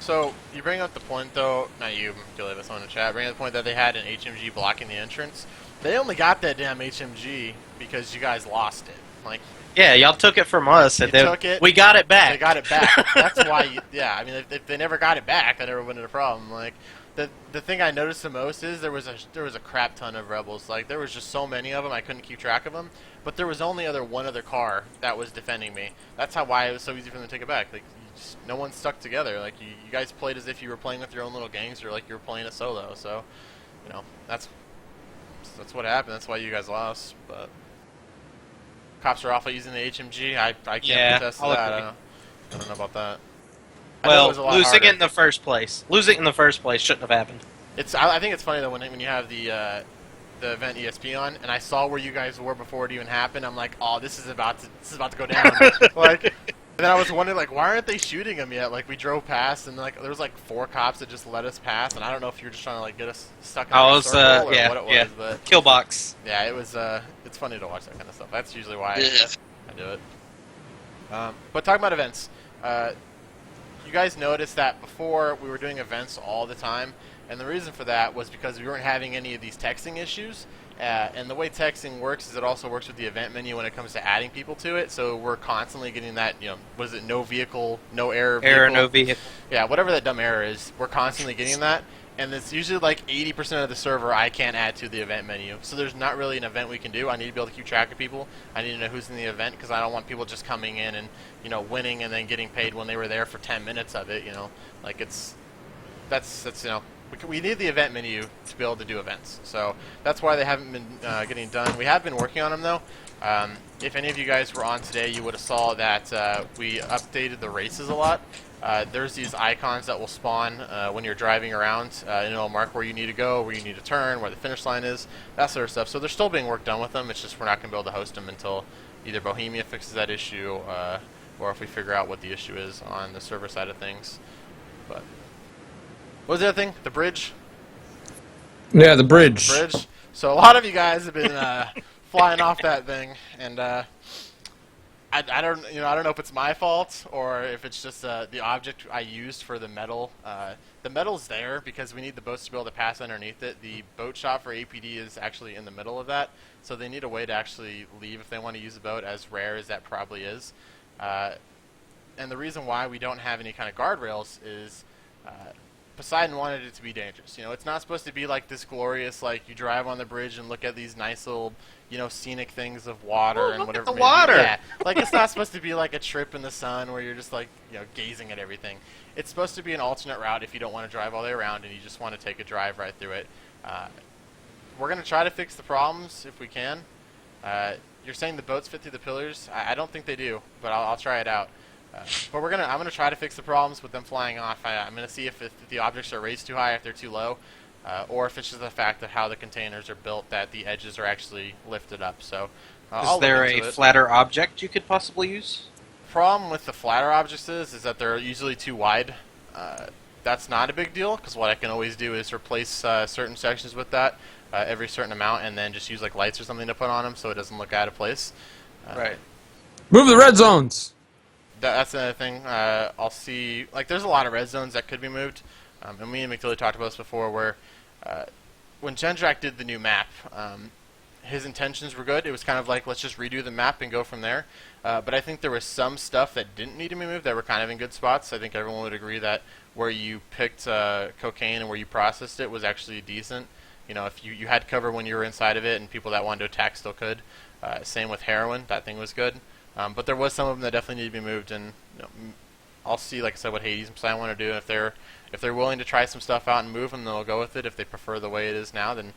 So, you bring up the point, though, not you, Gilly, that's on the chat, bring up the point that they had an HMG blocking the entrance. They only got that damn HMG because you guys lost it. Like, yeah, y'all took it from us, and then we got it back. They got it back. That's why, I mean, if they never got it back, that never would have been a problem. Like, the thing I noticed the most is there was a crap ton of rebels. Like, there was just so many of them, I couldn't keep track of them. But there was only one other car that was defending me. That's why it was so easy for them to take it back. Like, no one stuck together. Like, you guys played as if you were playing with your own little gangs, or like you were playing a solo. So, you know, that's what happened. That's why you guys lost. But cops are awful using the HMG. I can't protest to that. I don't know about that. Well, losing it in the first place shouldn't have happened. I think it's funny though when you have the event ESP on, and I saw where you guys were before it even happened. I'm like, oh, this is about to go down. Like. And then I was wondering, like, why aren't they shooting him yet? Like, we drove past, and like there was like 4 cops that just let us pass, and I don't know if you were just trying to like get us stuck in a circle or what it was, but kill box. Yeah, it was. It's funny to watch that kind of stuff. That's usually why I do it. But talking about events, you guys noticed that before we were doing events all the time, and the reason for that was because we weren't having any of these texting issues. And the way texting works is it also works with the event menu when it comes to adding people to it. So we're constantly getting that, what is it, no vehicle, no error vehicle? Error, no vehicle. Yeah, whatever that dumb error is, we're constantly getting that. And it's usually like 80% of the server I can't add to the event menu. So there's not really an event we can do. I need to be able to keep track of people. I need to know who's in the event because I don't want people just coming in and, winning and then getting paid when they were there for 10 minutes of it, Like that's we need the event menu to be able to do events. So that's why they haven't been getting done. We have been working on them, though. If any of you guys were on today, you would have saw that we updated the races a lot. There's these icons that will spawn when you're driving around, and it'll mark where you need to go, where you need to turn, where the finish line is, that sort of stuff. So there's still being work done with them. It's just we're not going to be able to host them until either Bohemia fixes that issue or if we figure out what the issue is on the server side of things. But what was the other thing? The bridge? Yeah, the bridge. The bridge. So a lot of you guys have been flying off that thing, and I don't know if it's my fault or if it's just the object I used for the metal. The metal's there because we need the boats to be able to pass underneath it. The boat shop for APD is actually in the middle of that, so they need a way to actually leave if they want to use the boat, as rare as that probably is. And the reason why we don't have any kind of guardrails is Poseidon wanted it to be dangerous. It's not supposed to be like this glorious, like you drive on the bridge and look at these nice little, scenic things of water and whatever. Look at the water. Yeah, like it's not supposed to be like a trip in the sun where you're just like, gazing at everything. It's supposed to be an alternate route if you don't want to drive all the way around and you just want to take a drive right through it. We're gonna try to fix the problems if we can. You're saying the boats fit through the pillars? I don't think they do, but I'll try it out. But I'm gonna try to fix the problems with them flying off. I'm gonna see if the objects are raised too high, if they're too low, or if it's just the fact of how the containers are built that the edges are actually lifted up. So, Is there a flatter object you could possibly use? The problem with the flatter objects is that they're usually too wide. That's not a big deal, because what I can always do is replace certain sections with that every certain amount, and then just use like lights or something to put on them so it doesn't look out of place. Right. Move the red zones. That's another thing. I'll see. Like, there's a lot of red zones that could be moved, and me and McTilly talked about this before. Where when Jendrak did the new map, his intentions were good. It was kind of like, let's just redo the map and go from there. But I think there was some stuff that didn't need to be moved that were kind of in good spots. I think everyone would agree that where you picked cocaine and where you processed it was actually decent. You know, if you had cover when you were inside of it, and people that wanted to attack still could. Same with heroin. That thing was good. But there was some of them that definitely need to be moved, and I'll see, like I said, what Hades and Plan want to do. If they're willing to try some stuff out and move them, then they'll go with it. If they prefer the way it is now, then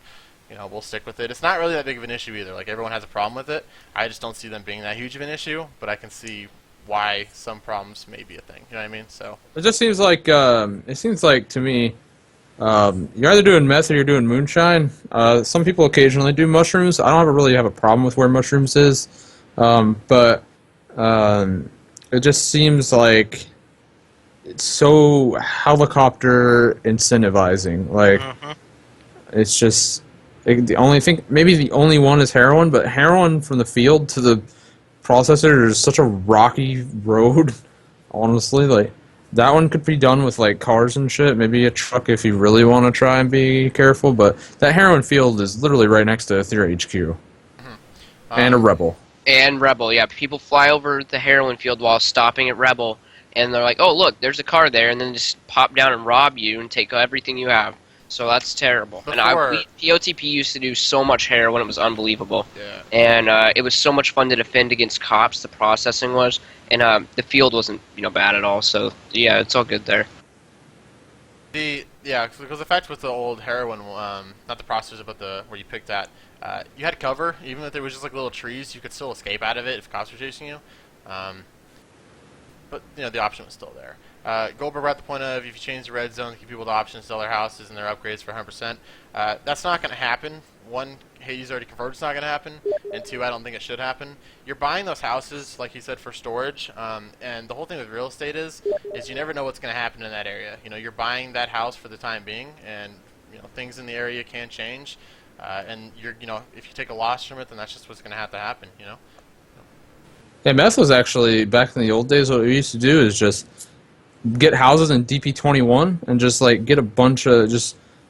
we'll stick with it. It's not really that big of an issue either. Like, everyone has a problem with it. I just don't see them being that huge of an issue, but I can see why some problems may be a thing. You know what I mean? So it just seems like to me, you're either doing meth or you're doing moonshine. Some people occasionally do mushrooms. I don't really have a problem with where mushrooms is, but it just seems like it's so helicopter incentivizing. Like, it's just the only one is heroin, but heroin from the field to the processor is such a rocky road. Honestly, like, that one could be done with like cars and shit, maybe a truck if you really want to try and be careful. But that heroin field is literally right next to Aethera HQ and a Rebel. And Rebel, yeah. People fly over the heroin field while stopping at Rebel, and they're like, "Oh, look, there's a car there," and then just pop down and rob you and take everything you have. So that's terrible. And POTP used to do so much heroin, it was unbelievable. Yeah. And it was so much fun to defend against cops. The processing was, and the field wasn't bad at all. So yeah, it's all good there. Because the fact with the old heroin, not the processors, but where you picked at, you had cover. Even if there was just like little trees, you could still escape out of it if cops were chasing you. But the option was still there. Goldberg brought the point of, if you change the red zone to give people the option to sell their houses and their upgrades for 100%, that's not going to happen. One, Hades already confirmed it's not going to happen, and two, I don't think it should happen. You're buying those houses, like he said, for storage, and the whole thing with real estate is you never know what's going to happen in that area. You're buying that house for the time being, and things in the area can change, and if you take a loss from it, then that's just what's going to happen. Yeah, meth was actually, back in the old days, what we used to do is just get houses in DP21 and just like get a bunch of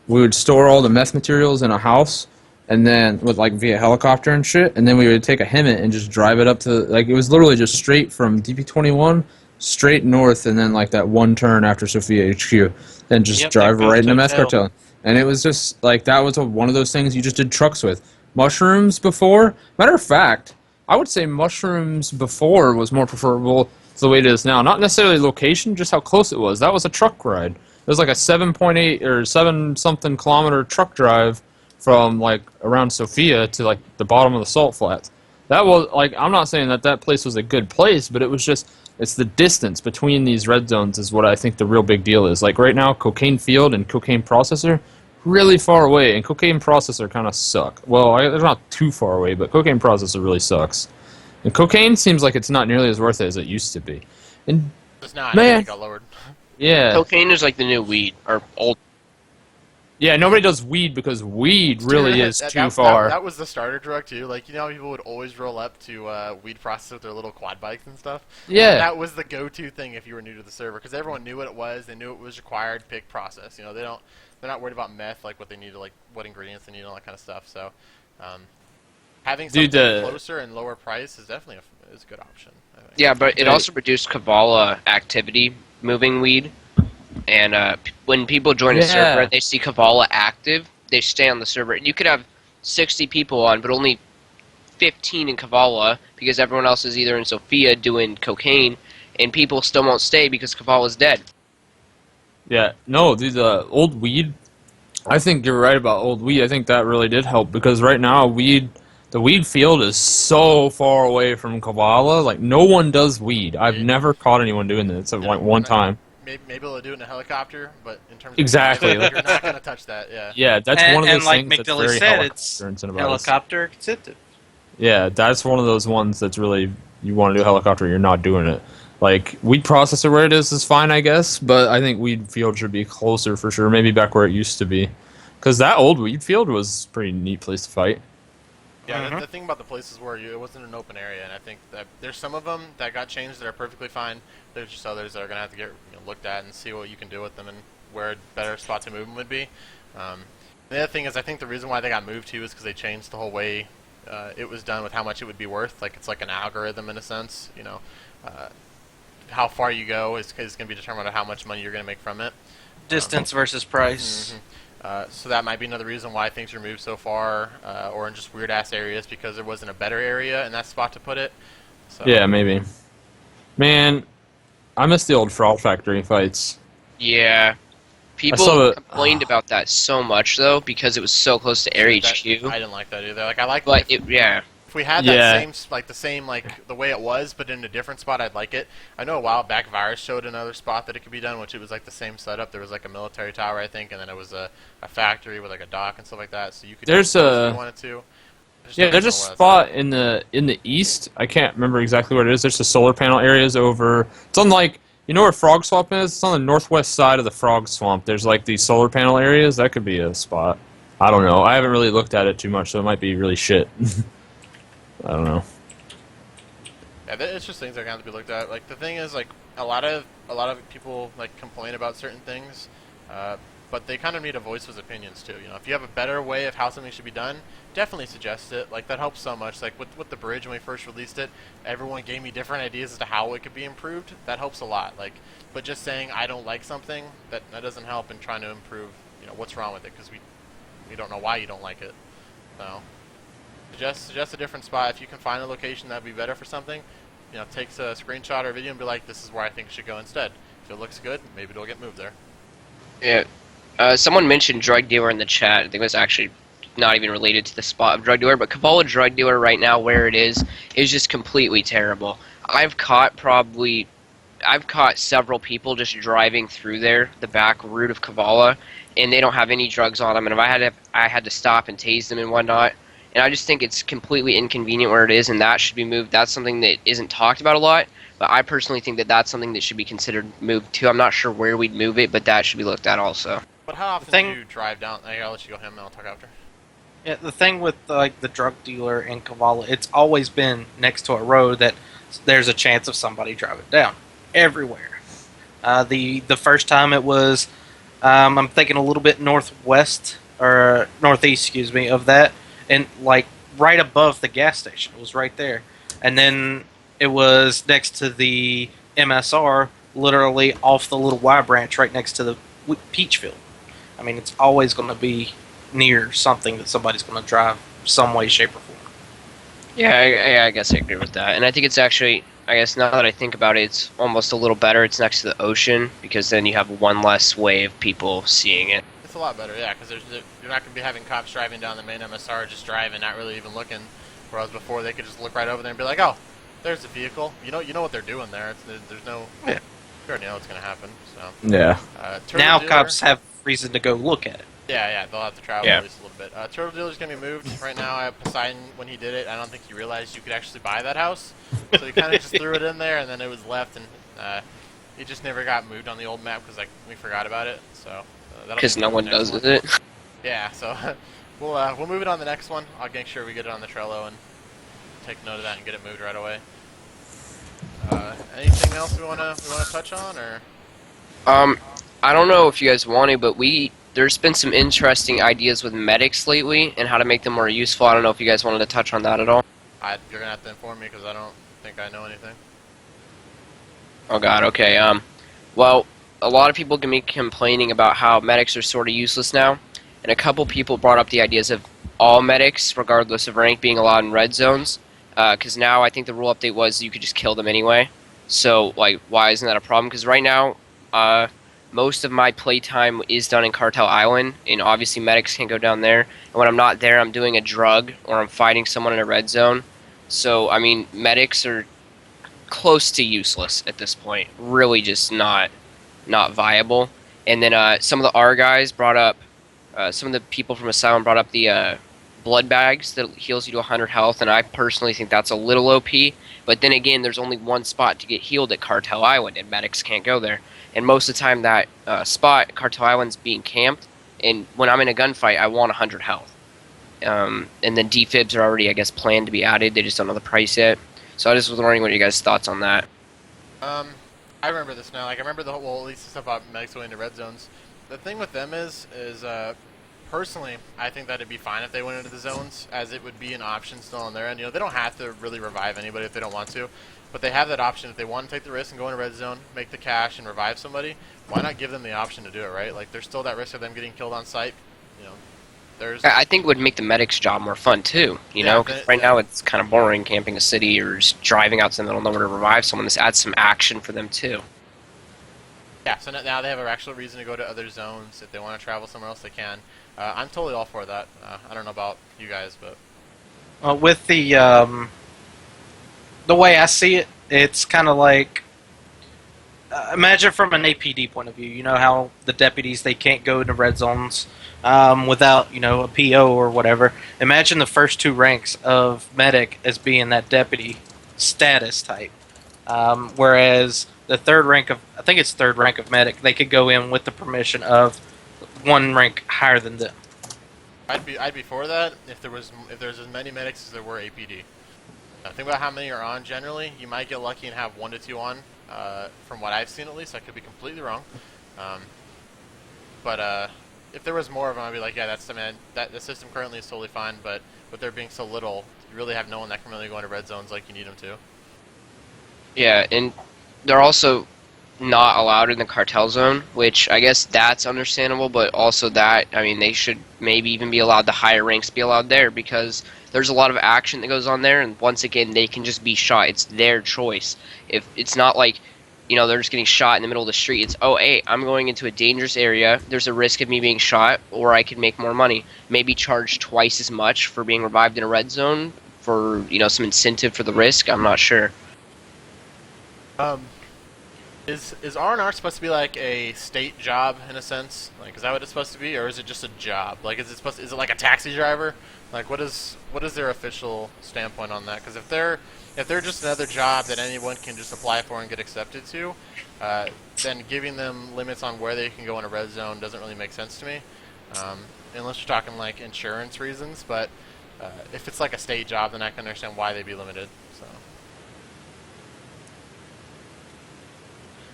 we would store all the meth materials in a house, and then with like via helicopter and shit, and then we would take a Hemet and just drive it up to, like, it was literally just straight from DP21 straight north, and then like that one turn after Sophia HQ, then just drive right into meth cartel. And it was just like, that was one of those things you just did trucks with. Mushrooms before, matter of fact, I would say mushrooms before was more preferable to the way it is now. Not necessarily location, just how close it was. That was a truck ride. It was like a 7.8 or 7-something kilometer truck drive from like around Sophia to like the bottom of the salt flats. That was like, I'm not saying that place was a good place, but it was just, it's the distance between these red zones is what I think the real big deal is. Like right now, cocaine field and cocaine processor, really far away, and cocaine processor kind of suck. Well, they're not too far away, but cocaine processor really sucks. And cocaine seems like it's not nearly as worth it as it used to be. And it's not. Man, it got lowered. Yeah. Cocaine is like the new weed, or old. Yeah, nobody does weed because weed really is too far. That was the starter drug too. Like, how people would always roll up to weed process with their little quad bikes and stuff. Yeah. That was the go-to thing if you were new to the server, because everyone knew what it was. They knew it was required. Pick process. They're not worried about meth, like what they need, like what ingredients they need, all that kind of stuff. So, having something closer and lower price is definitely is a good option, I think. Yeah, but it also reduced Kavala activity moving weed. And when people join a server and they see Kavala active, they stay on the server. And you could have 60 people on, but only 15 in Kavala, because everyone else is either in Sophia doing cocaine, and people still won't stay because Kavala's dead. Yeah, no, dude, old weed, I think you're right about old weed. I think that really did help, because right now weed, the weed field is so far away from Kavala. Like, no one does weed. I've never caught anyone doing this except like one time. Maybe they'll do it in a helicopter, but in terms of Exactly. you're not going to touch that. Yeah. Yeah, that's one of those like things that's McDilly very said, it's helicopter incentivized. helicopter incentive. Yeah, that's one of those ones that's really, you want to do a helicopter, you're not doing it. Like, weed processor where it is fine, I guess, but I think weed field should be closer for sure, maybe back where it used to be. Because that old weed field was a pretty neat place to fight. Yeah, the thing about the places where it wasn't an open area, and I think that there's some of them that got changed that are perfectly fine. There's just others that are going to have to get looked at and see what you can do with them and where a better spot to move them would be. The other thing is, I think the reason why they got moved too is because they changed the whole way it was done with how much it would be worth. Like, it's like an algorithm in a sense. How far you go is going to be determined by how much money you're going to make from it. Distance versus price. So that might be another reason why things are moved so far, or in just weird ass areas, because there wasn't a better area in that spot to put it. So. Yeah, maybe. Man, I miss the old Frog Factory fights. Yeah. People complained about that so much though because it was so close to Air HQ. I didn't like that either. Like, I like, but if we had that same the way it was, but in a different spot, I'd like it. I know a while back Virus showed another spot that it could be done, which it was like the same setup. There was like a military tower, I think, and then it was a factory with like a dock and stuff like that. So you could there's do it if you wanted to. There's a spot in the east. I can't remember exactly what it is. There's the solar panel areas over. It's on like, you know where Frog Swamp is? It's on the northwest side of the Frog Swamp. There's like these solar panel areas. That could be a spot. I don't know. I haven't really looked at it too much, so it might be really shit. I don't know. Yeah, it's just things that are going to have to be looked at. Like, the thing is, like, a lot of people like complain about certain things, but they kind of need a voice of opinions too. If you have a better way of how something should be done, definitely suggest it. Like, that helps so much. Like with the bridge when we first released it, everyone gave me different ideas as to how it could be improved. That helps a lot. Like, but just saying I don't like something, that doesn't help in trying to improve. What's wrong with it, because we don't know why you don't like it. So. Suggest a different spot. If you can find a location that would be better for something, take a screenshot or a video and be like, this is where I think it should go instead. If it looks good, maybe it'll get moved there. Yeah. Someone mentioned drug dealer in the chat. I think it was actually not even related to the spot of drug dealer, but Kavala drug dealer right now, where it is just completely terrible. I've caught several people just driving through there, the back route of Kavala, and they don't have any drugs on them. And if I had to stop and tase them and whatnot. And I just think it's completely inconvenient where it is, and that should be moved. That's something that isn't talked about a lot, but I personally think that that's something that should be considered moved too. I'm not sure where we'd move it, but that should be looked at also. But how often do you drive down? I'll let you go him, and I'll talk after. Yeah, the thing with the drug dealer in Kavala, it's always been next to a road that there's a chance of somebody driving down everywhere. The first time it was, I'm thinking a little bit northwest or northeast, of that. And, like, right above the gas station. It was right there. And then it was next to the MSR, literally off the little Y branch right next to the peach field. I mean, it's always going to be near something that somebody's going to drive some way, shape, or form. Yeah, I guess I agree with that. And I think it's actually, I guess now that I think about it, it's almost a little better. It's next to the ocean, because then you have one less way of people seeing it. It's a lot better, yeah, because you're not going to be having cops driving down the main MSR, just driving, not really even looking. Whereas before, they could just look right over there and be like, "Oh, there's the vehicle." You know what they're doing there. There's no. Yeah. You already know what's going to happen. So. Yeah. Now cops have reason to go look at it. Yeah, they'll have to travel at least a little bit. Turtle Dealer's going to be moved. Right now, Poseidon, when he did it, I don't think he realized you could actually buy that house. So he kind of just threw it in there, and then it was left, and it just never got moved on the old map because we forgot about it. So. Because no one does with it. Yeah, so we'll move it on the next one. I'll make sure we get it on the Trello and take note of that and get it moved right away. Anything else we wanna touch on, or? I don't know if you guys want to, but there's been some interesting ideas with medics lately and how to make them more useful. I don't know if you guys wanted to touch on that at all. You're gonna have to inform me because I don't think I know anything. Oh God. Okay. Well. A lot of people can be complaining about how medics are sort of useless now, and a couple people brought up the ideas of all medics, regardless of rank, being allowed in red zones, because now I think the rule update was you could just kill them anyway. So, like, why isn't that a problem? Because right now, most of my playtime is done in Cartel Island, and obviously medics can't go down there. And when I'm not there, I'm doing a drug or I'm fighting someone in a red zone. So, I mean, medics are close to useless at this point. Really just not viable. And then some of the R guys brought up, some of the people from Asylum brought up the blood bags that heals you to 100 health, and I personally think that's a little OP. But then again, there's only one spot to get healed at Cartel Island, and medics can't go there. And most of the time, that spot, Cartel Island's being camped, and when I'm in a gunfight, I want 100 health. And then defibs are already, I guess, planned to be added. They just don't know the price yet. So I just was wondering what you guys' thoughts on that. I remember this now. Like I remember the whole, well, at least the stuff about medics going into red zones. The thing with them is personally, I think that it'd be fine if they went into the zones, as it would be an option still on their end. You know, they don't have to really revive anybody if they don't want to, but they have that option if they want to take the risk and go in a red zone, make the cash, and revive somebody. Why not give them the option to do it, right? Like, there's still that risk of them getting killed on site. You know, there's. I think it would make the medic's job more fun too. You know, 'cause right now it's kind of boring camping a city or just driving out to them that don't know where to revive someone. This adds some action for them too. Yeah, so now they have an actual reason to go to other zones. If they want to travel somewhere else, they can. I'm totally all for that. I don't know about you guys, but With the way I see it, it's kind of like imagine from an APD point of view. You know how the deputies, they can't go into red zones without, you know, a PO or whatever. Imagine the first two ranks of medic as being that deputy status type, whereas the third rank of, I think it's third rank of medic, they could go in with the permission of one rank higher than them. I'd be for that if there's as many medics as there were APD. Now, think about how many are on generally. You might get lucky and have 1 to 2 on, from what I've seen at least. I could be completely wrong. But if there was more of them, I'd be like, yeah, that's the system currently is totally fine. But with there being so little, you really have no one that can really go into red zones like you need them to. Yeah, and they're also not allowed in the cartel zone, which I guess that's understandable, but also that, I mean, they should maybe even be allowed, the higher ranks be allowed there, because there's a lot of action that goes on there, and once again, they can just be shot. It's their choice. If it's not like, you know, they're just getting shot in the middle of the street. It's, oh, hey, I'm going into a dangerous area. There's a risk of me being shot, or I could make more money. Maybe charge twice as much for being revived in a red zone for, you know, some incentive for the risk. I'm not sure. Is R&R supposed to be like a state job in a sense? Like, is that what it's supposed to be, or is it just a job? Like, is it like a taxi driver? Like, what is their official standpoint on that? Because if they're just another job that anyone can just apply for and get accepted to, then giving them limits on where they can go in a red zone doesn't really make sense to me, unless you're talking like insurance reasons. But if it's like a state job, then I can understand why they'd be limited. So.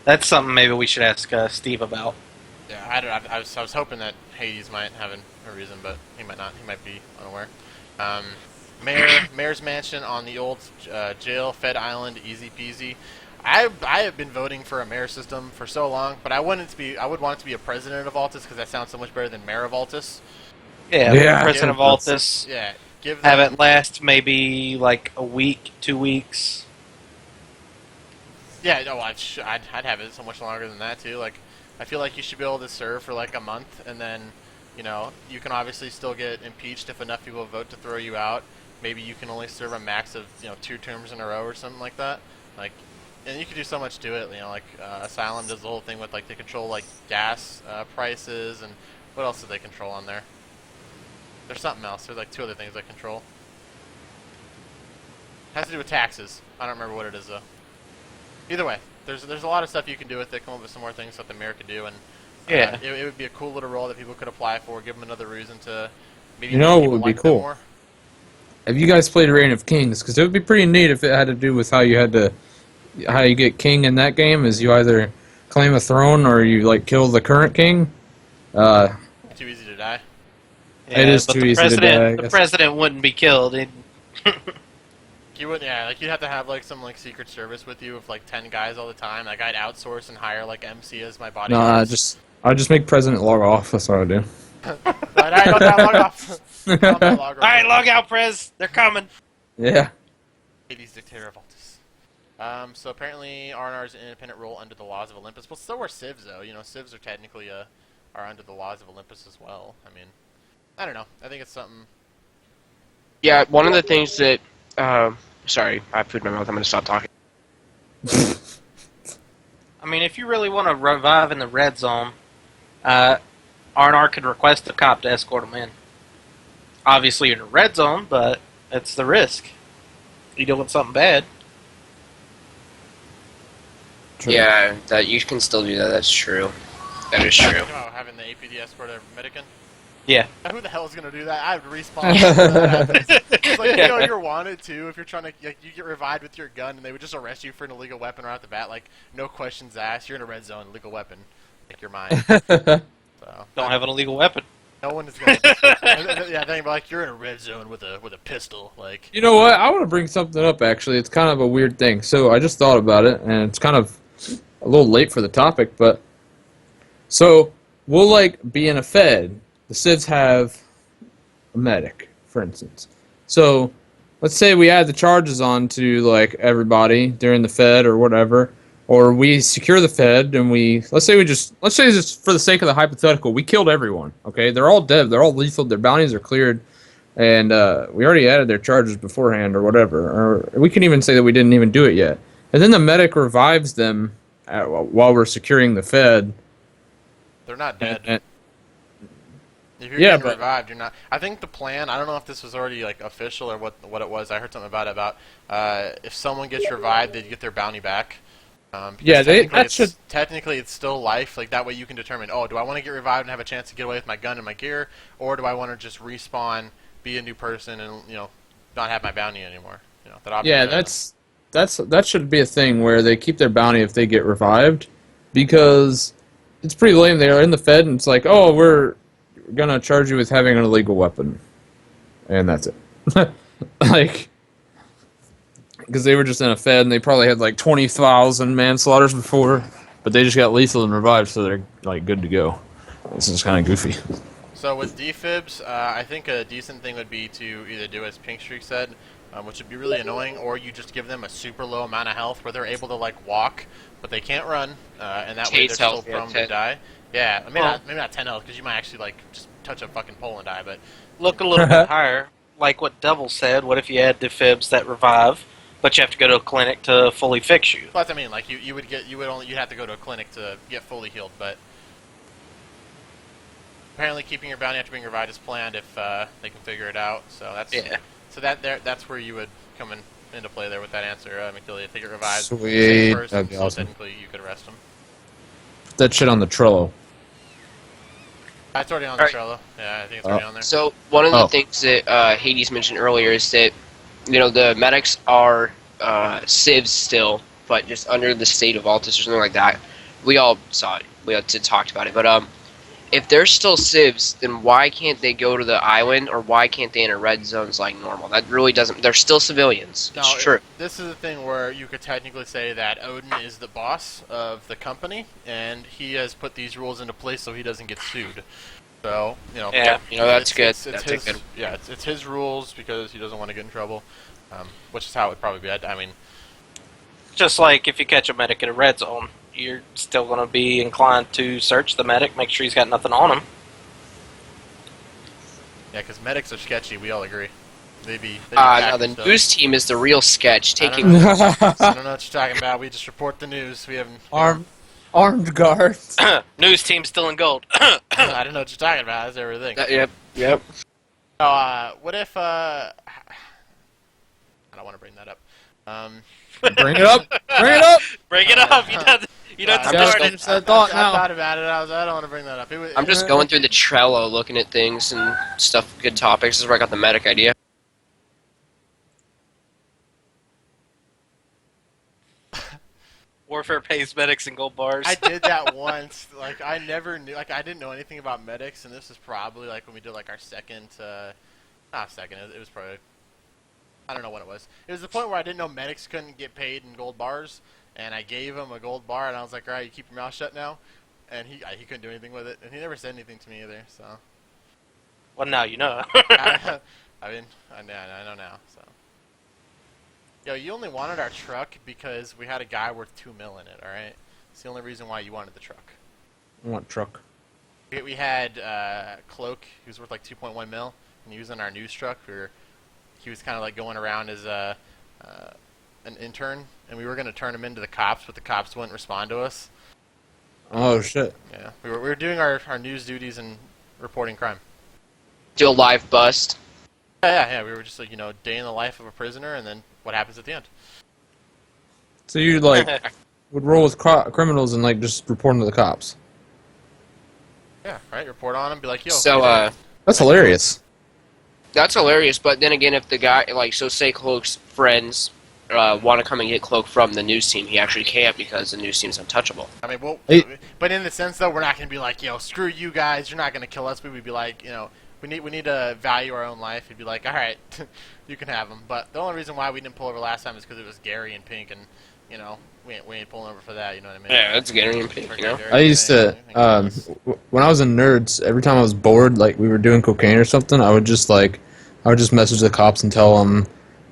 That's something maybe we should ask Steve about. Yeah, I was hoping that Hades might have a reason, but he might not. He might be unaware. Mayor's Mansion on the old jail, Fed Island, easy peasy. I have been voting for a mayor system for so long, but I would want it to be a president of Altis, because that sounds so much better than mayor of Altis. Yeah, president of Altis. Yeah, have it last maybe like a week, 2 weeks. Yeah, no, I'd have it so much longer than that too. Like, I feel like you should be able to serve for like a month, and then, you know, you can obviously still get impeached if enough people vote to throw you out. Maybe you can only serve a max of, you know, 2 terms in a row or something like that. Like, and you can do so much to it. You know, like Asylum does the whole thing with like they control like gas prices, and what else do they control on there? There's something else. There's like 2 other things they control. It has to do with taxes. I don't remember what it is though. Either way, there's a lot of stuff you can do with it. Come up with some more things that the mayor could do, and yeah, it would be a cool little role that people could apply for. Give them another reason to maybe. You know what would be cool? More. Have you guys played Reign of Kings? Because it would be pretty neat if it had to do with how you get king in that game. Is you either claim a throne or you like kill the current king. Too easy to die. Yeah, it is too easy to die. The president wouldn't be killed. You would, yeah, like you'd have to have like some like secret service with you of like 10 guys all the time. Like I'd outsource and hire like MC as my bodyguard. No, I just make president log off. That's what I do. Alright, log off. Alright, log out, Prez. They're coming. Yeah. Hades, dictator of Altis. So apparently R&R is an independent role under the laws of Olympus. Well, so are civs, though. Civs are technically are under the laws of Olympus as well. I mean, I don't know. I think it's something. Yeah, one of the things that. Sorry, I have food in my mouth. I'm going to stop talking. I mean, if you really want to revive in the red zone, R&R could request a cop to escort them in. Obviously, you're in a red zone, but it's the risk. You doing something bad. True. Yeah, that you can still do that. That's true. That is true. About having the APD escort a Medican. Yeah. Who the hell is gonna do that? I would respawn. It's like you're wanted to if you're trying to you get revived with your gun and they would just arrest you for an illegal weapon right off the bat. Like no questions asked. You're in a red zone, illegal weapon. Like you're mine. So Don't have an illegal weapon. no one is gonna. Yeah, think about like you're in a red zone with a pistol. Like You know what? I want to bring something up, actually. It's kind of a weird thing. So I just thought about it, and it's kind of a little late for the topic, but... So, we'll, like, be in a Fed. The civs have a medic, for instance. So, let's say we add the charges on to, like, everybody during the Fed or whatever, or we secure the Fed, and let's say just for the sake of the hypothetical, we killed everyone, okay? They're all dead. They're all lethal. Their bounties are cleared. And we already added their charges beforehand or whatever. Or we can even say that we didn't even do it yet. And then the medic revives them while we're securing the Fed. they're not dead. And- If you're Yeah, getting but- revived, you're not. I think the plan. I don't know if this was already like official or what it was. I heard something about if someone gets revived, they get their bounty back. Because Yeah, technically it's still life. Like that way you can determine. Oh, do I want to get revived and have a chance to get away with my gun and my gear, or do I want to just respawn, be a new person, and not have my bounty anymore? That option. Yeah, that should be a thing where they keep their bounty if they get revived, because it's pretty lame. They're in the Fed and it's like, oh, we're gonna charge you with having an illegal weapon, and that's it. Like, because they were just in a Fed and they probably had like 20,000 manslaughters before, but they just got lethal and revived, so they're like good to go. This is kind of goofy. So with defibs, I think a decent thing would be to either do as Pink Streak said, which would be really annoying, or you just give them a super low amount of health where they're able to like walk, but they can't run, and that way they're Tate's still health, yeah, prone to 10. die. Yeah, maybe not 10 health because you might actually like just touch a fucking pole and die. But Look a little bit higher. Like what Devil said, what if you add defibs that revive, but you have to go to a clinic to fully fix you? that's what I mean. Like you'd have to go to a clinic to get fully healed, but apparently keeping your bounty after being revived is planned if they can figure it out. So that's where you would come into play there with that answer, McDilly. If they get revived, Sweet. same person, That'd be so awesome. technically you could arrest them. Put that shit on the Trello. It's already on the Alright. Trello. Yeah, I think it's already on there. So one of the Oh. things that Hades mentioned earlier is that the medics are civs still, but just under the state of Altis or something like that. We all saw it. We had talked about it. But if they're still civs, then why can't they go to the island, or why can't they enter red zones like normal? That really doesn't. They're still civilians. No, It's true. This is the thing where you could technically say that Odin is the boss of the company, and he has put these rules into place so he doesn't get sued. So, Yeah. That's good. It's That's his, a good. Yeah, it's his rules because he doesn't want to get in trouble, which is how it would probably be. I mean, Just like if you catch a medic in a red zone, you're still going to be inclined to search the medic, make sure he's got nothing on him. yeah, because medics are sketchy. We all agree. They'd be Now the packing stuff. news team is the real sketch. I don't Taking know. I don't know what you're talking about. We just report the news. We haven't. Armed guards. News team still in gold. I don't know what you're talking about. That's everything. Yep. What if? I don't want to bring that up. Bring it up. Bring it up. Bring it up. You done I'm just started. Finish that thought I now. thought about it. I don't want to bring that up. I'm just going through the Trello, looking at things and stuff, good topics. This is where I got the medic idea. Warfare pays medics in gold bars. I did that once. Like I never knew. Like I didn't know anything about medics, and this is probably like when we did like our second. Not second. It was probably. I don't know what it was. It was the point where I didn't know medics couldn't get paid in gold bars, and I gave him a gold bar, and I was like, "All right, you keep your mouth shut now." And he couldn't do anything with it, and he never said anything to me either. So. Well, now you know. I mean, I know now. So. Yo, you only wanted our truck because we had a guy worth $2 million in it. All right, it's the only reason why you wanted the truck. I want truck. We had Cloak, who was worth like 2.1 mil, and he was in our news truck. He was kind of like going around as an intern, and we were going to turn him into the cops, but the cops wouldn't respond to us. Oh shit. Yeah, we were doing our news duties and reporting crime. Do a live bust. Yeah. We were just like, day in the life of a prisoner, and then what happens at the end. So you like would roll with criminals and like just report them to the cops. Yeah, right. Report on him, be like, yo. So That's hilarious. that's hilarious. But then again, if the guy so say Cloak's friends want to come and get Cloak from the news team, he actually can't because the news team's untouchable. I mean, well, Hey. but in the sense though, we're not gonna be like, screw you guys, you're not gonna kill us. But we'd be like, we need to value our own life. We'd be like, all right, you can have them. But the only reason why we didn't pull over last time is because it was Gary and Pink, and we ain't pulling over for that. You know what I mean? Yeah, that's Gary and Pink. I used to when I was in Nerds, every time I was bored, like we were doing cocaine or something, I would just message the cops and tell them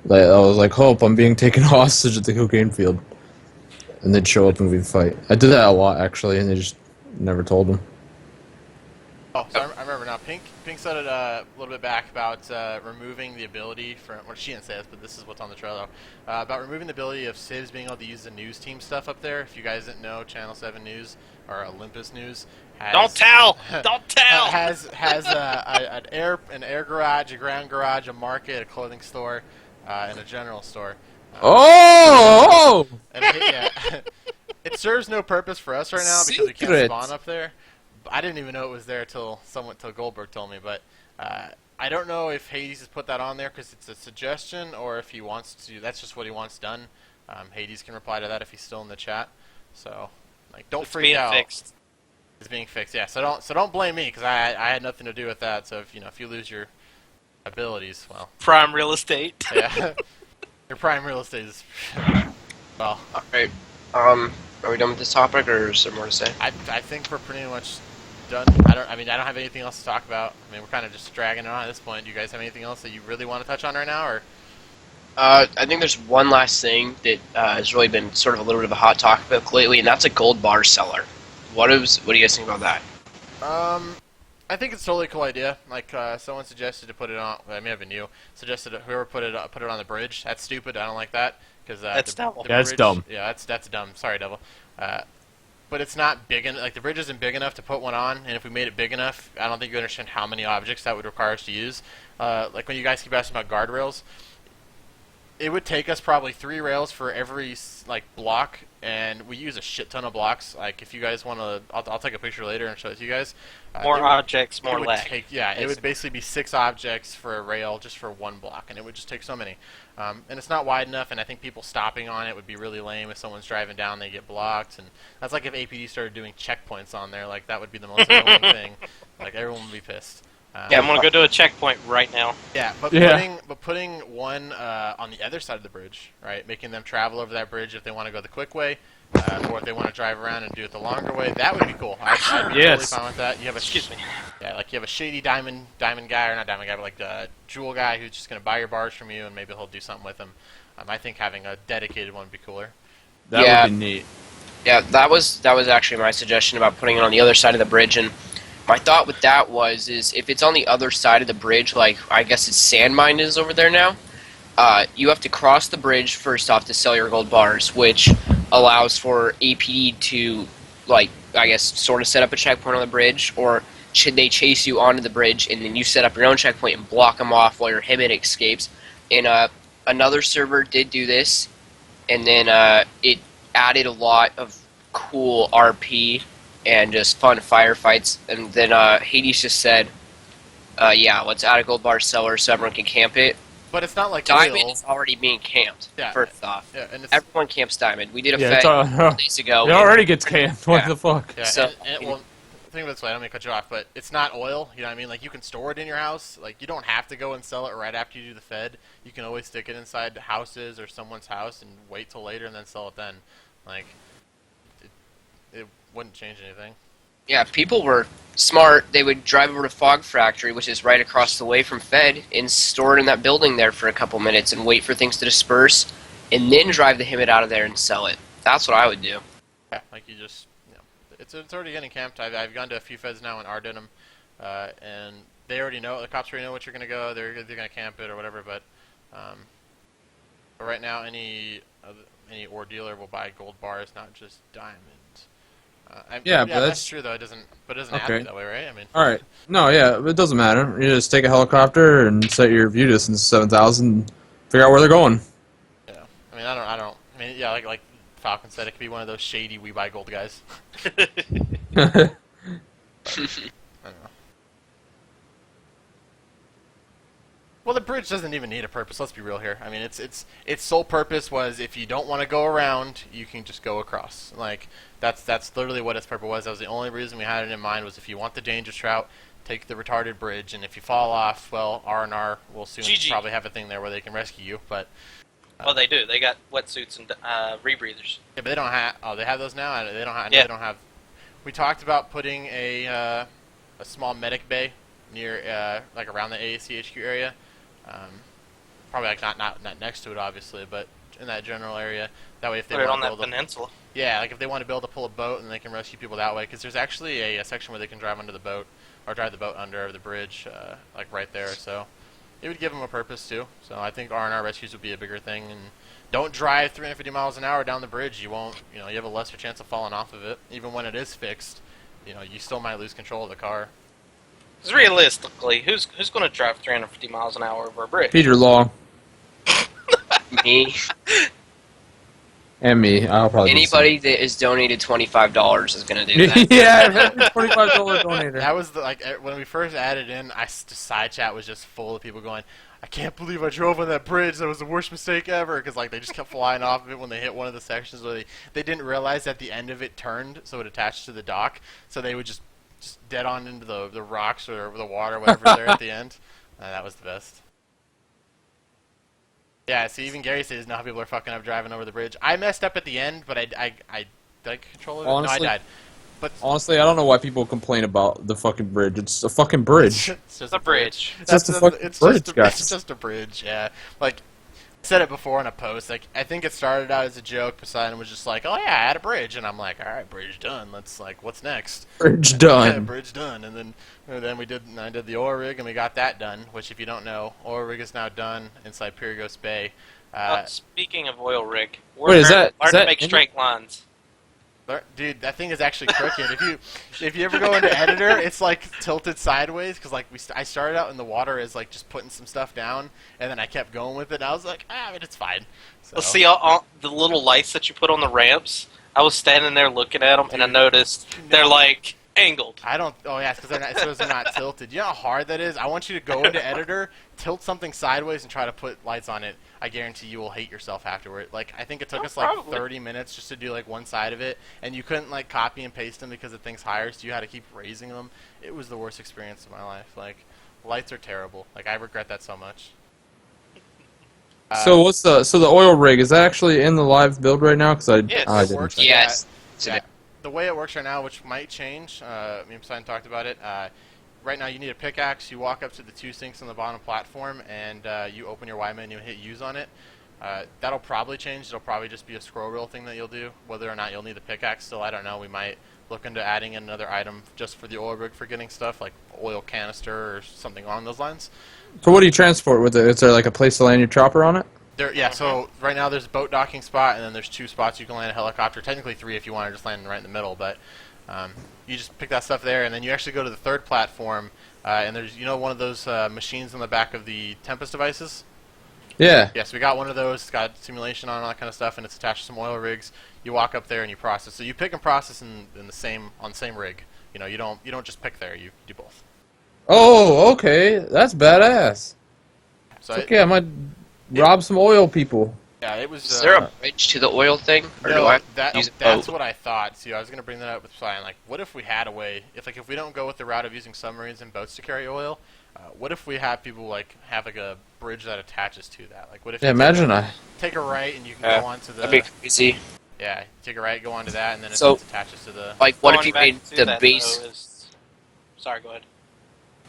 that I was like, "Hope I'm being taken hostage at the cocaine field," and they'd show up and we'd fight. I did that a lot actually, and they just never told them. Oh, so I remember now. Pink said it a little bit back about removing the ability from. Well, she didn't say this, but this is what's on the Trello about removing the ability of civs being able to use the news team stuff up there. If you guys didn't know, Channel 7 News or Olympus News has Don't tell! Don't tell! has an air garage, a ground garage, a market, a clothing store, and a general store. Oh! And it serves no purpose for us right now because we can't Secret. spawn up there. I didn't even know it was there till Goldberg told me, but I don't know if Hades has put that on there because it's a suggestion or if he wants to. That's just what he wants done. Hades can reply to that if he's still in the chat. So, don't freak out. Fixed. It's being fixed. Yeah. So don't blame me because I had nothing to do with that. So if you lose your abilities, well, Prime real estate. yeah, your prime real estate is well. All right. Are we done with this topic, or is there more to say? I think we're pretty much done. I don't have anything else to talk about. I mean, we're kind of just dragging it on at this point. Do you guys have anything else that you really want to touch on right now, or? I think there's one last thing that has really been sort of a little bit of a hot topic lately, and that's a gold bar seller. What do you guys think about that? I think it's totally a cool idea. Someone suggested to put it on. I may have been you. Suggested whoever put it on the bridge. That's stupid. I don't like that because That's dumb. That's dumb. Yeah, that's dumb. Sorry, Devil. But it's not big enough. Like the bridge isn't big enough to put one on. And if we made it big enough, I don't think you understand how many objects that would require us to use. Like when you guys keep asking about guardrails, it would take us probably 3 rails for every block, and we use a shit ton of blocks. Like if you guys want to, I'll take a picture later and show it to you guys. More objects, more lag. It would basically be 6 objects for a rail just for 1 block, and it would just take so many. And it's not wide enough, and I think people stopping on it would be really lame. If someone's driving down, they get blocked, and that's like if APD started doing checkpoints on there. Like that would be the most annoying thing. Like everyone would be pissed. Yeah, I'm gonna go to a checkpoint right now. Yeah, but Yeah. putting one on the other side of the bridge, right? Making them travel over that bridge if they want to go the quick way, or if they want to drive around and do it the longer way. That would be cool. I'd be totally fine with that. You have Excuse me. Yeah, you have a shady diamond guy, or not diamond guy, but like the jewel guy who's just gonna buy your bars from you, and maybe he'll do something with them. I think having a dedicated one would be cooler. That would be neat. Yeah, that was actually my suggestion about putting it on the other side of the bridge. And my thought with that is if it's on the other side of the bridge, like I guess it's Sand Mine is over there now, you have to cross the bridge first off to sell your gold bars, which allows for APD to, I guess, sort of set up a checkpoint on the bridge, or should they chase you onto the bridge and then you set up your own checkpoint and block them off while your Himid escapes. And another server did do this, and then it added a lot of cool RP and just fun firefights. And then Hades just said, yeah, let's add a gold bar seller so everyone can camp it. But it's not like Diamond oil. is already being camped, first off. Yeah, and it's, Everyone camps Diamond. We did a Yeah, fed it's all- a couple days ago. It already gets canned. What the fuck? yeah, So- well, think of it this way. I don't mean to cut you off, but it's not oil. You know what I mean? Like you can store it in your house. Like you don't have to go and sell it right after you do the fed. You can always stick it inside houses or someone's house and wait till later and then sell it then. Like it wouldn't change anything. Yeah, people were smart. They would drive over to Fog Factory, which is right across the way from Fed, and store it in that building there for a couple minutes and wait for things to disperse. and then drive the HIMMET out of there and sell it. That's what I would do. Yeah, like you just, it's already getting camped. I've gone to a few feds now in Ardenham, and they already know, the cops already know what you're gonna go. They're gonna camp it or whatever. But right now, any ore dealer will buy gold bars, not just diamonds. Yeah, but that's true though. It doesn't have to okay. be that way, right? I mean, All right. No, yeah, it doesn't matter. You just take a helicopter and set your view distance to 7,000. Figure out where they're going. yeah. I mean, I don't. I mean, yeah, like Falcon said, it could be one of those shady we buy gold guys. I don't know. Well, the bridge doesn't even need a purpose. Let's be real here. I mean, its sole purpose was if you don't want to go around, you can just go across. Like that's literally what its purpose was. That was the only reason we had it in mind, was if you want the dangerous route, take the retarded bridge, and if you fall off, well, R&R will soon probably have a thing there where they can rescue you. But well, they do. They got wetsuits and rebreathers. yeah, but they don't have. Oh, they have those now. They don't have. Yeah. They don't have. We talked about putting a small medic bay near like around the AAC HQ area. Probably like not next to it, obviously, but in that general area. That way, if they Put it on want to that peninsula. yeah, like if they want to be able to pull a boat and they can rescue people that way, because there's actually a section where they can drive under the boat or drive the boat under the bridge, like right there. So it would give them a purpose too. So I think R&R rescues would be a bigger thing. And don't drive 350 miles an hour down the bridge. You won't. You have a lesser chance of falling off of it, even when it is fixed. You still might lose control of the car. Because realistically, who's going to drive 350 miles an hour over a bridge? Peter Long. Me. And me. I'll probably Anybody that is donated $25 is going to do that. yeah, $25 donator. That was when we first added in. Side chat was just full of people going, "I can't believe I drove on that bridge. That was the worst mistake ever." Because they just kept flying off of it when they hit one of the sections where they didn't realize that the end of it turned, so it attached to the dock. So they would just dead on into the rocks or the water, whatever's there at the end. That was the best. Yeah, see, even Gary says now people are fucking up driving over the bridge. I messed up at the end, but did I control it? Honestly, no, I died. But honestly, I don't know why people complain about the fucking bridge. It's a fucking bridge. It's just a bridge. It's just a fucking bridge, guys. It's just a bridge, yeah. Like, I said it before in a post. Like, I think it started out as a joke. Poseidon was just like, "Oh yeah, I had a bridge," and I'm like, "All right, bridge done. Let's what's next?" Bridge done. Yeah, bridge done. And then I did the oil rig, and we got that done. Which, if you don't know, oil rig is now done inside Pyrgos Bay. Speaking of oil rig, Wait, is that to make straight lines. Dude, that thing is actually crooked. if you ever go into editor, it's like tilted sideways because I started out in the water as just putting some stuff down, and then I kept going with it. And I was like, I mean, it's fine. So. Well, see all the little lights that you put on the ramps. I was standing there looking at them, and I noticed they're angled. I don't. Oh yeah, because they're not tilted. You know how hard that is? I want you to go into editor, tilt something sideways, and try to put lights on it. I guarantee you will hate yourself afterward. I think it took us probably 30 minutes just to do one side of it, and you couldn't copy and paste them because the thing's higher, so you had to keep raising them. It was the worst experience of my life. Lights are terrible. I regret that so much. So the oil rig, is that actually in the live build right now? Because I didn't works. check. Yes. Yeah. The way it works right now, which might change, me and Poseidon talked about it. Right now, you need a pickaxe. You walk up to the two sinks on the bottom platform, and you open your Y menu and hit use on it. That'll probably change. It'll probably just be a scroll reel thing that you'll do. Whether or not you'll need the pickaxe still, I don't know. We might look into adding in another item just for the oil rig for getting stuff, like oil canister or something along those lines. So what do you transport with it? Is there a place to land your chopper on it? Yeah, so right now there's a boat docking spot, and then there's 2 spots you can land a helicopter. Technically 3 if you want to just land right in the middle, but you just pick that stuff there, and then you actually go to the 3rd platform, and there's one of those machines on the back of the Tempest devices. Yeah. Yeah, so we got one of those. It's got simulation on all that kind of stuff, and it's attached to some oil rigs. You walk up there and you process. So you pick and process on the same rig. You don't just pick there. You do both. Oh, okay. That's badass. So Okay, I might rob some oil people. Yeah, it was. Is there a bridge to the oil thing? Or do I use a that's boat? what I thought. See, I was going to bring that up with Ryan. What if we had a way? If we don't go with the route of using submarines and boats to carry oil, what if we have people have a bridge that attaches to that? What if? Yeah, you imagine take a right and you can go onto the. That'd be crazy. Yeah, take a right, go onto that, and then it So, attaches to the. What if Going you back made to the that, base? though, sorry, go ahead.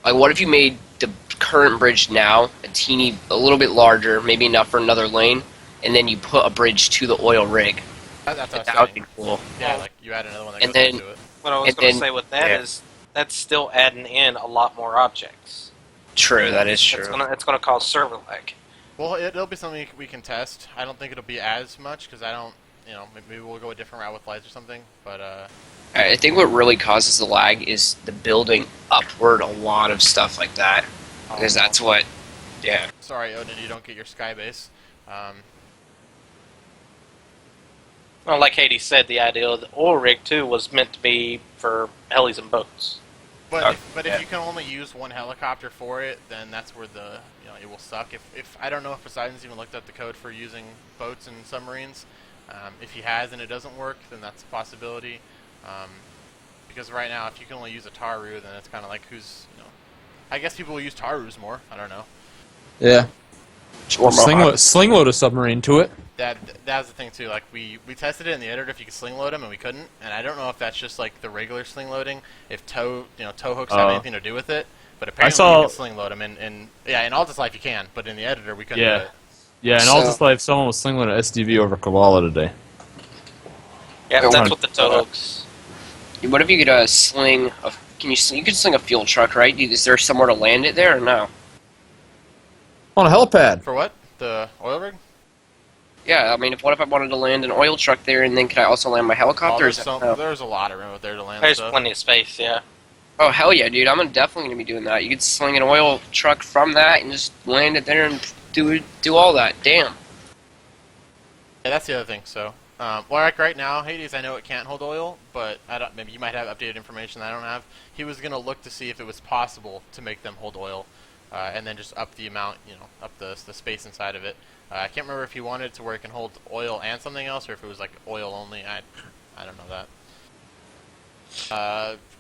What if you made the current bridge now a little bit larger, maybe enough for another lane, and then you put a bridge to the oil rig. That's what I was That would be saying. cool. Yeah, like you add another one that And goes then- into it. What I was And going to then- say with that yeah. is that's still adding in a lot more objects. True, that is It's true. gonna cause server lag. Well, it'll be something we can test. I don't think it'll be as much because I don't, maybe we'll go a different route with lights or something. But I think what really causes the lag is the building upward a lot of stuff like that. Because that's what, yeah. Sorry, Odin, you don't get your sky base. Well, like Hades said, the idea of the oil rig too was meant to be for helis and boats. But yeah. if you can only use one helicopter for it, then that's where it will suck. If I don't know if Poseidon's even looked up the code for using boats and submarines. If he has and it doesn't work, then that's a possibility. Because right now, if you can only use a Taru, then it's kind of like I guess people will use Tarus more. I don't know. Yeah. Or Sling load a submarine to it. That was the thing too. Like we tested it in the editor if you could sling load them, and we couldn't. And I don't know if that's just like the regular sling loading, if tow hooks have anything to do with it. But apparently you can sling load them, and in Altis Life you can, but in the editor we couldn't do it. Yeah, in Altis Life, someone was sling loading SDV over Kovala today. Yeah, Yeah, that's what the tow hooks. What if you could sling a... You could sling a fuel truck, right? Is there somewhere to land it there or no? On a helipad. For what? The oil rig? Yeah, I mean, what if I wanted to land an oil truck there, and then could I also land my helicopter? There's a lot of room out there to land There's stuff. plenty of space, yeah. Oh, hell yeah, dude. I'm definitely going to be doing that. You could sling an oil truck from that and just land it there and do all that. Damn. Yeah, that's the other thing. So, like right now, Hades, I know it can't hold oil, but maybe you might have updated information that I don't have. He was gonna look to see if it was possible to make them hold oil, and then just up the amount, up the space inside of it. I can't remember if he wanted it to where it can hold oil and something else, or if it was like oil only. I don't know that.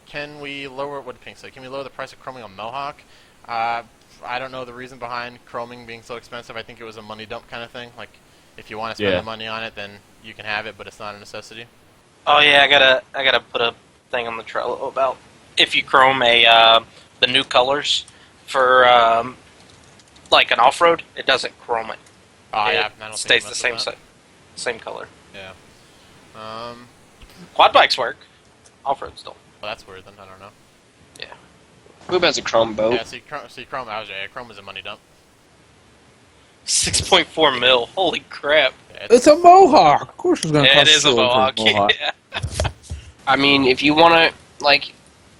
Can we lower? What did Pink say? Can we lower the price of chroming on Mohawk? I don't know the reason behind chroming being so expensive. I think it was a money dump kind of thing. Like, if you want to spend the money on it, then you can have it, but it's not a necessity. Oh yeah, I gotta put a thing on the Trello about if you chrome the new colors for like an off-road, it doesn't chrome it. Oh, It yeah, I don't stays think the it messes same color. with that. Yeah. Quad bikes work. Off-roads don't. Well, that's weird. Then I don't know. Who has a chrome boat? Yeah. See, chrome. Chrome is a money dump. 6.4 mil. Holy crap! Yeah, It's a Mohawk. Of course, it's gonna Yeah, it cost is a silver for Mohawk. Yeah. I mean, if you want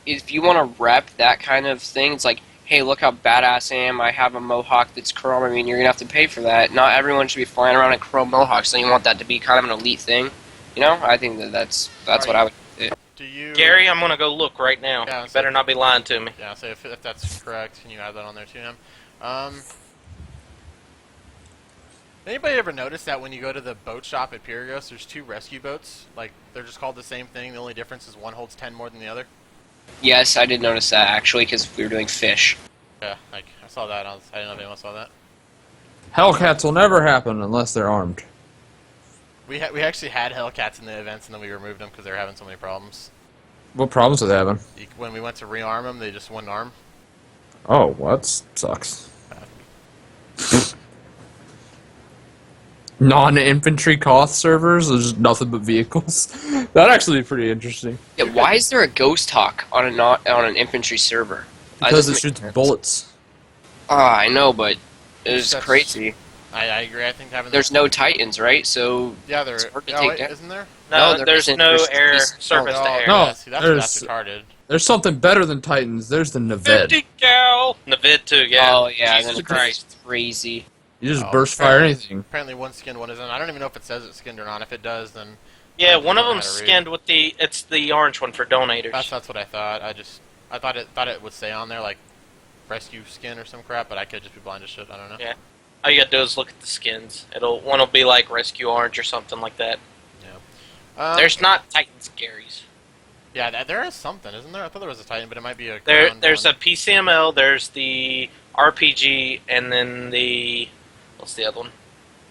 to rep that kind of thing, it's like, hey, look how badass I am. I have a Mohawk that's chrome. I mean, you're going to have to pay for that. Not everyone should be flying around in chrome Mohawks, so you want that to be kind of an elite thing. I think that's what I would do. Do you, Gary, I'm gonna go look right now. Yeah, You better not be lying to me. Yeah. So if that's correct, can you add that on there too, him? Anybody ever notice that when you go to the boat shop at Pyrgos, there's two rescue boats? Like, they're just called the same thing. The only difference is one holds 10 more than the other. Yes, I did notice that, actually, because we were doing fish. Yeah, like I saw that. I didn't know if anyone saw that. Hellcats will never happen unless they're armed. We actually had Hellcats in the events, and then we removed them because they were having so many problems. What problems are they having? When we went to rearm them, they just wouldn't arm. Oh, well, that sucks. Non-infantry cost servers, there's nothing but vehicles. That'd actually be pretty interesting. Yeah, why is there a Ghost Hawk on an infantry server? Because it shoots bullets. Ah, I know, but it's That's- crazy. I agree. I think having There's no Titans, right? So yeah, it's hard to no, take wait, down. isn't there? No, there there's isn't. no There's air police- service to air. No. Yeah, see, that's there's- retarded. There's something better than Titans. There's the Navid. 50 cal. Navid too. Yeah. Oh yeah, Jesus then it's Christ. crazy. You just Oh, burst fire anything. Apparently one skinned, one isn't. I don't even know if it says it's skinned or not. If it does, then Yeah, I one of don't know them's how to read. skinned with it's the orange one for donators. that's what I thought. I thought it would say on there like rescue skin or some crap, but I could just be blind as shit. I don't know. Yeah. All you gotta do is look at the skins. One will be like rescue orange or something like that. There's not Titans Garys. Yeah, there is something, isn't there? I thought there was a Titan, but it might be a. There's one. a PCML. There's the RPG, and then what's the other one?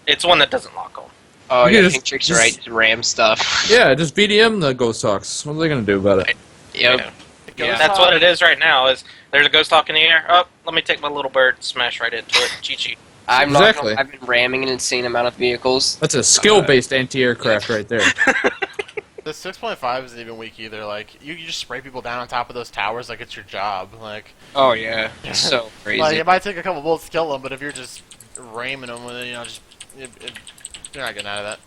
It's one that doesn't lock on. Oh You yeah, just- Pink Chicks just- are right. Ram stuff. Yeah, just BDM the Ghost Hawks. What are they gonna do about it? Yep. Yeah. It Yeah, goes that's on- what it is right now. Is there's a ghost hawk in the air? Oh, let me take my little bird, smash right into it. Chi-chi. I'm not Exactly. gonna, I've been ramming an insane amount of vehicles. That's a skill-based anti-aircraft right there. The 6.5 isn't even weak either. Like you just spray people down on top of those towers like it's your job. Like Oh yeah, so crazy. like it might take a couple bullets to kill them, but if you're just ramming them with it, just you're not getting out of that.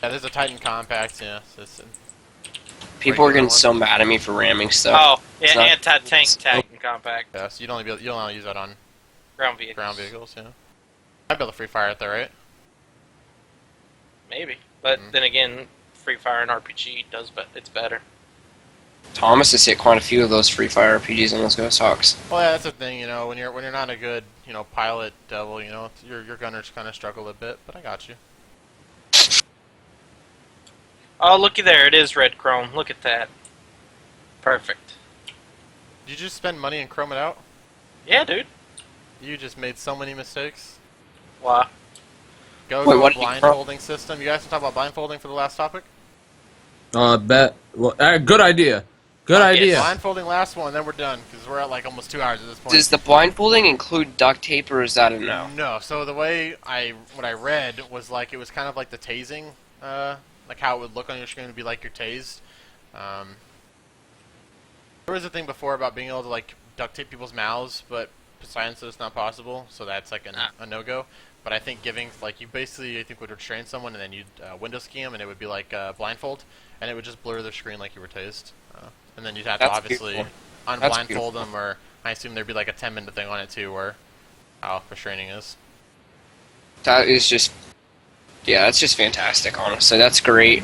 Yeah, there's a Titan compact. Yeah, People are getting one. so mad at me for ramming stuff. Oh, It's yeah, not- anti-tank Titan compact Yeah, so you'll only use that on ground vehicles. ground vehicles. Yeah, I'd be able to free fire it though, right? Maybe, but then again, Free Fire and RPG does, but it's better. Thomas has hit quite a few of those Free Fire RPGs on those Ghost Hawks. Well, yeah, that's the thing. When you're not a good pilot devil, your gunners kind of struggle a bit. But I got you. Oh, looky there, it is red chrome. Look at that. Perfect. Did you just spend money and chrome it out? Yeah, dude. You just made so many mistakes. Wow. Go Wait, to a what did you blindfolding system. You guys want to talk about blindfolding for the last topic? Good idea. Good idea. Blindfolding last one, then we're done because we're at like almost 2 hours at this point. Does the blindfolding include duct tape, or is that a no? No. So the way what I read was like it was kind of like the tasing, like how it would look on your screen would be like you're tased. There was a thing before about being able to like duct tape people's mouths, but Poseidon said it's not possible, so that's like a no-go. But I think giving like you basically I think would restrain someone and then you'd window ski them and it would be like blindfold and it would just blur their screen like you were tased. And then you'd have to That's obviously beautiful. unblindfold them, or I assume there'd be like a 10-minute thing on it too, where how restraining is. That is just, yeah, that's just fantastic. Honestly, that's great.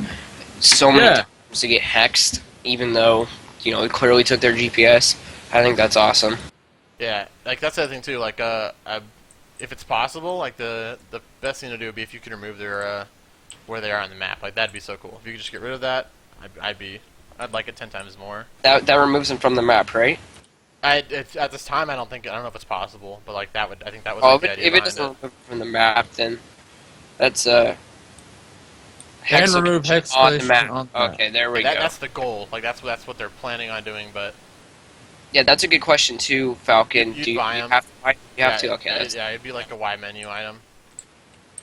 So many times to get hexed, even though it clearly took their GPS. I think that's awesome. Yeah, like that's the other thing too. Like, if it's possible, like the best thing to do would be if you could remove their where they are on the map. Like that'd be so cool. If you could just get rid of that, I'd like it 10 times more. That removes them from the map, right? At this time, I don't know if it's possible, but like I think that was Oh, like, the idea if it behind doesn't remove from the map, then that's And remove hex on the station map. on the map. Okay, there we That, go. that's the goal. Like that's what they're planning on doing. But Yeah, that's a good question too, Falcon. You'd Do you buy you 'em. have to buy? You have yeah, to. Okay, that's it'd be like a Y menu item.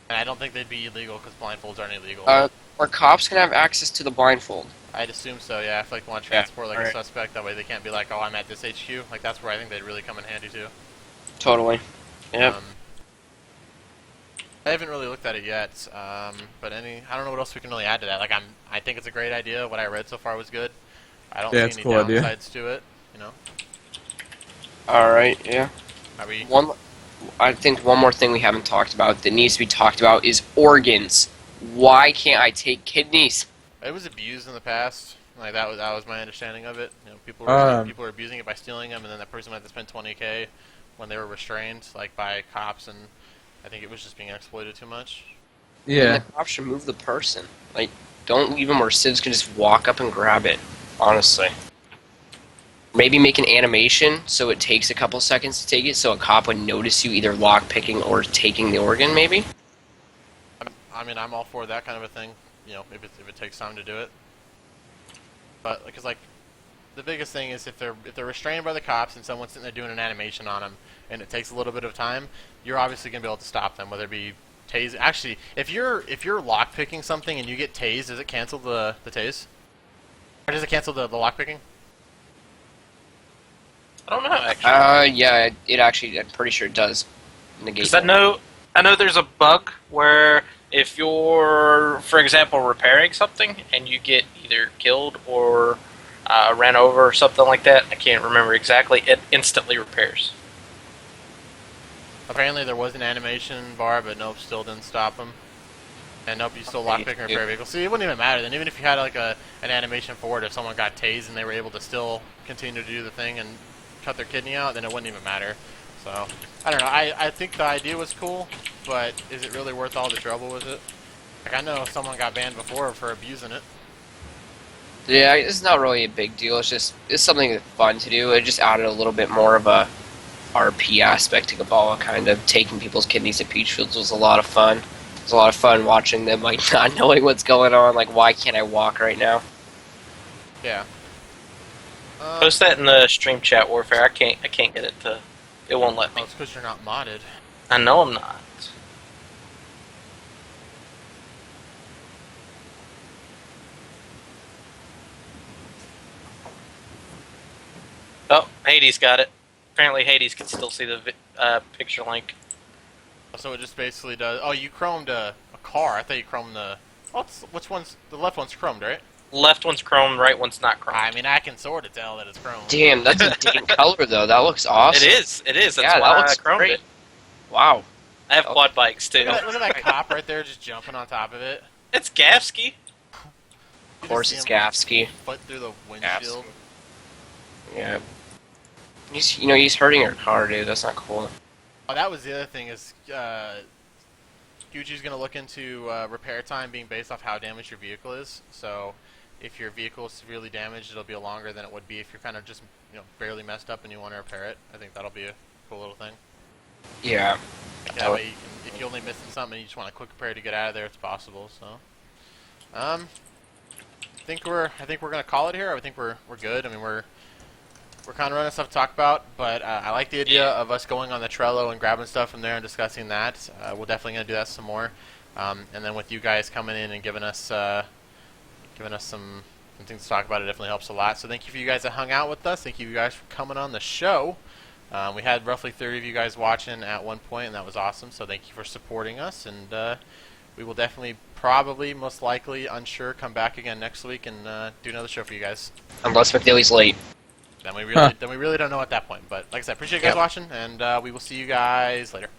And I don't think they'd be illegal because blindfolds aren't illegal. Or cops can have access to the blindfold. I'd assume so, yeah. If like they want to Yeah, transport like a alright. suspect, that way they can't be like, oh, I'm at this HQ. Like that's where I think they'd really come in handy too. Totally. Yep. I haven't really looked at it yet, but I don't know what else we can really add to that. Like I think it's a great idea. What I read so far was good. I don't Yeah, see it's any a cool idea. downsides to it. All right. Yeah. Are we? I think one more thing we haven't talked about that needs to be talked about is organs. Why can't I take kidneys? It was abused in the past. Like that was my understanding of it. People were abusing it by stealing them, and then that person had to spend $20K when they were restrained, like by cops, and I think it was just being exploited too much. Yeah. And the cops should move the person. Like, don't leave them where civs can just walk up and grab it. Honestly. Maybe make an animation so it takes a couple seconds to take it, so a cop would notice you either lock picking or taking the organ. Maybe. I'm all for that kind of a thing. If it takes time to do it. But because like the biggest thing is if they're restrained by the cops and someone's sitting there doing an animation on them, and it takes a little bit of time, you're obviously gonna be able to stop them, whether it be tase. Actually, if you're lock picking something and you get tased, does it cancel the tase? Or does it cancel the lock picking? I don't know, actually. Yeah, it actually, I'm pretty sure it does negate. Because I know there's a bug where if you're, for example, repairing something and you get either killed or ran over or something like that, I can't remember exactly, it instantly repairs. Apparently there was an animation bar, but nope, still didn't stop them. And nope, you still lock pick and repair vehicles. See, it wouldn't even matter then. Even if you had like an animation for it, if someone got tased and they were able to still continue to do the thing and cut their kidney out, then it wouldn't even matter. So, I don't know. I think the idea was cool, but is it really worth all the trouble with it? Like, I know someone got banned before for abusing it. Yeah, it's not really a big deal. It's something that's fun to do. It just added a little bit more of a RP aspect to Kabbalah, kind of. Taking people's kidneys at peach fields was a lot of fun. It was a lot of fun watching them, like, not knowing what's going on. Like, why can't I walk right now? Yeah. Post that in the stream chat, Warfare. I can't get it to It won't let me. Oh, it's because you're not modded. I know I'm not. Oh, Hades got it. Apparently Hades can still see the picture link. So it just basically does. Oh, you chromed a car. I thought you chromed the. Which one's the left one's chromed, right? Left one's chrome, right one's not chrome. I mean, I can sort of tell that it's chromed. Damn, that's a decent color though. That looks awesome. It is. That's Yeah, why that looks I chromed great. it. Wow. I have quad bikes too. Look at that cop right there, just jumping on top of it. It's Gafsky. Of course, it's Gafsky. Foot through the windshield. Yeah. He's hurting her car, dude. That's not cool. Oh, that was the other thing is, Gucci's gonna look into repair time being based off how damaged your vehicle is. So, if your vehicle is severely damaged, it'll be longer than it would be if you're kind of just barely messed up and you want to repair it. I think that'll be a cool little thing. Yeah. That way, if you're only missing something, and you just want a quick repair to get out of there, it's possible. So, I think we're gonna call it here. I think we're good. I mean, we're kind of running stuff to talk about, but I like the idea of us going on the Trello and grabbing stuff from there and discussing that. We're definitely gonna do that some more, and then with you guys coming in and giving us some things to talk about, it definitely helps a lot. So thank you for you guys that hung out with us. Thank you guys for coming on the show. We had roughly 30 of you guys watching at one point, and that was awesome. So thank you for supporting us, and we will definitely, probably, most likely, unsure, come back again next week and do another show for you guys. Unless McNeely's late. Then we really don't know at that point. But like I said, appreciate you guys watching, and we will see you guys later.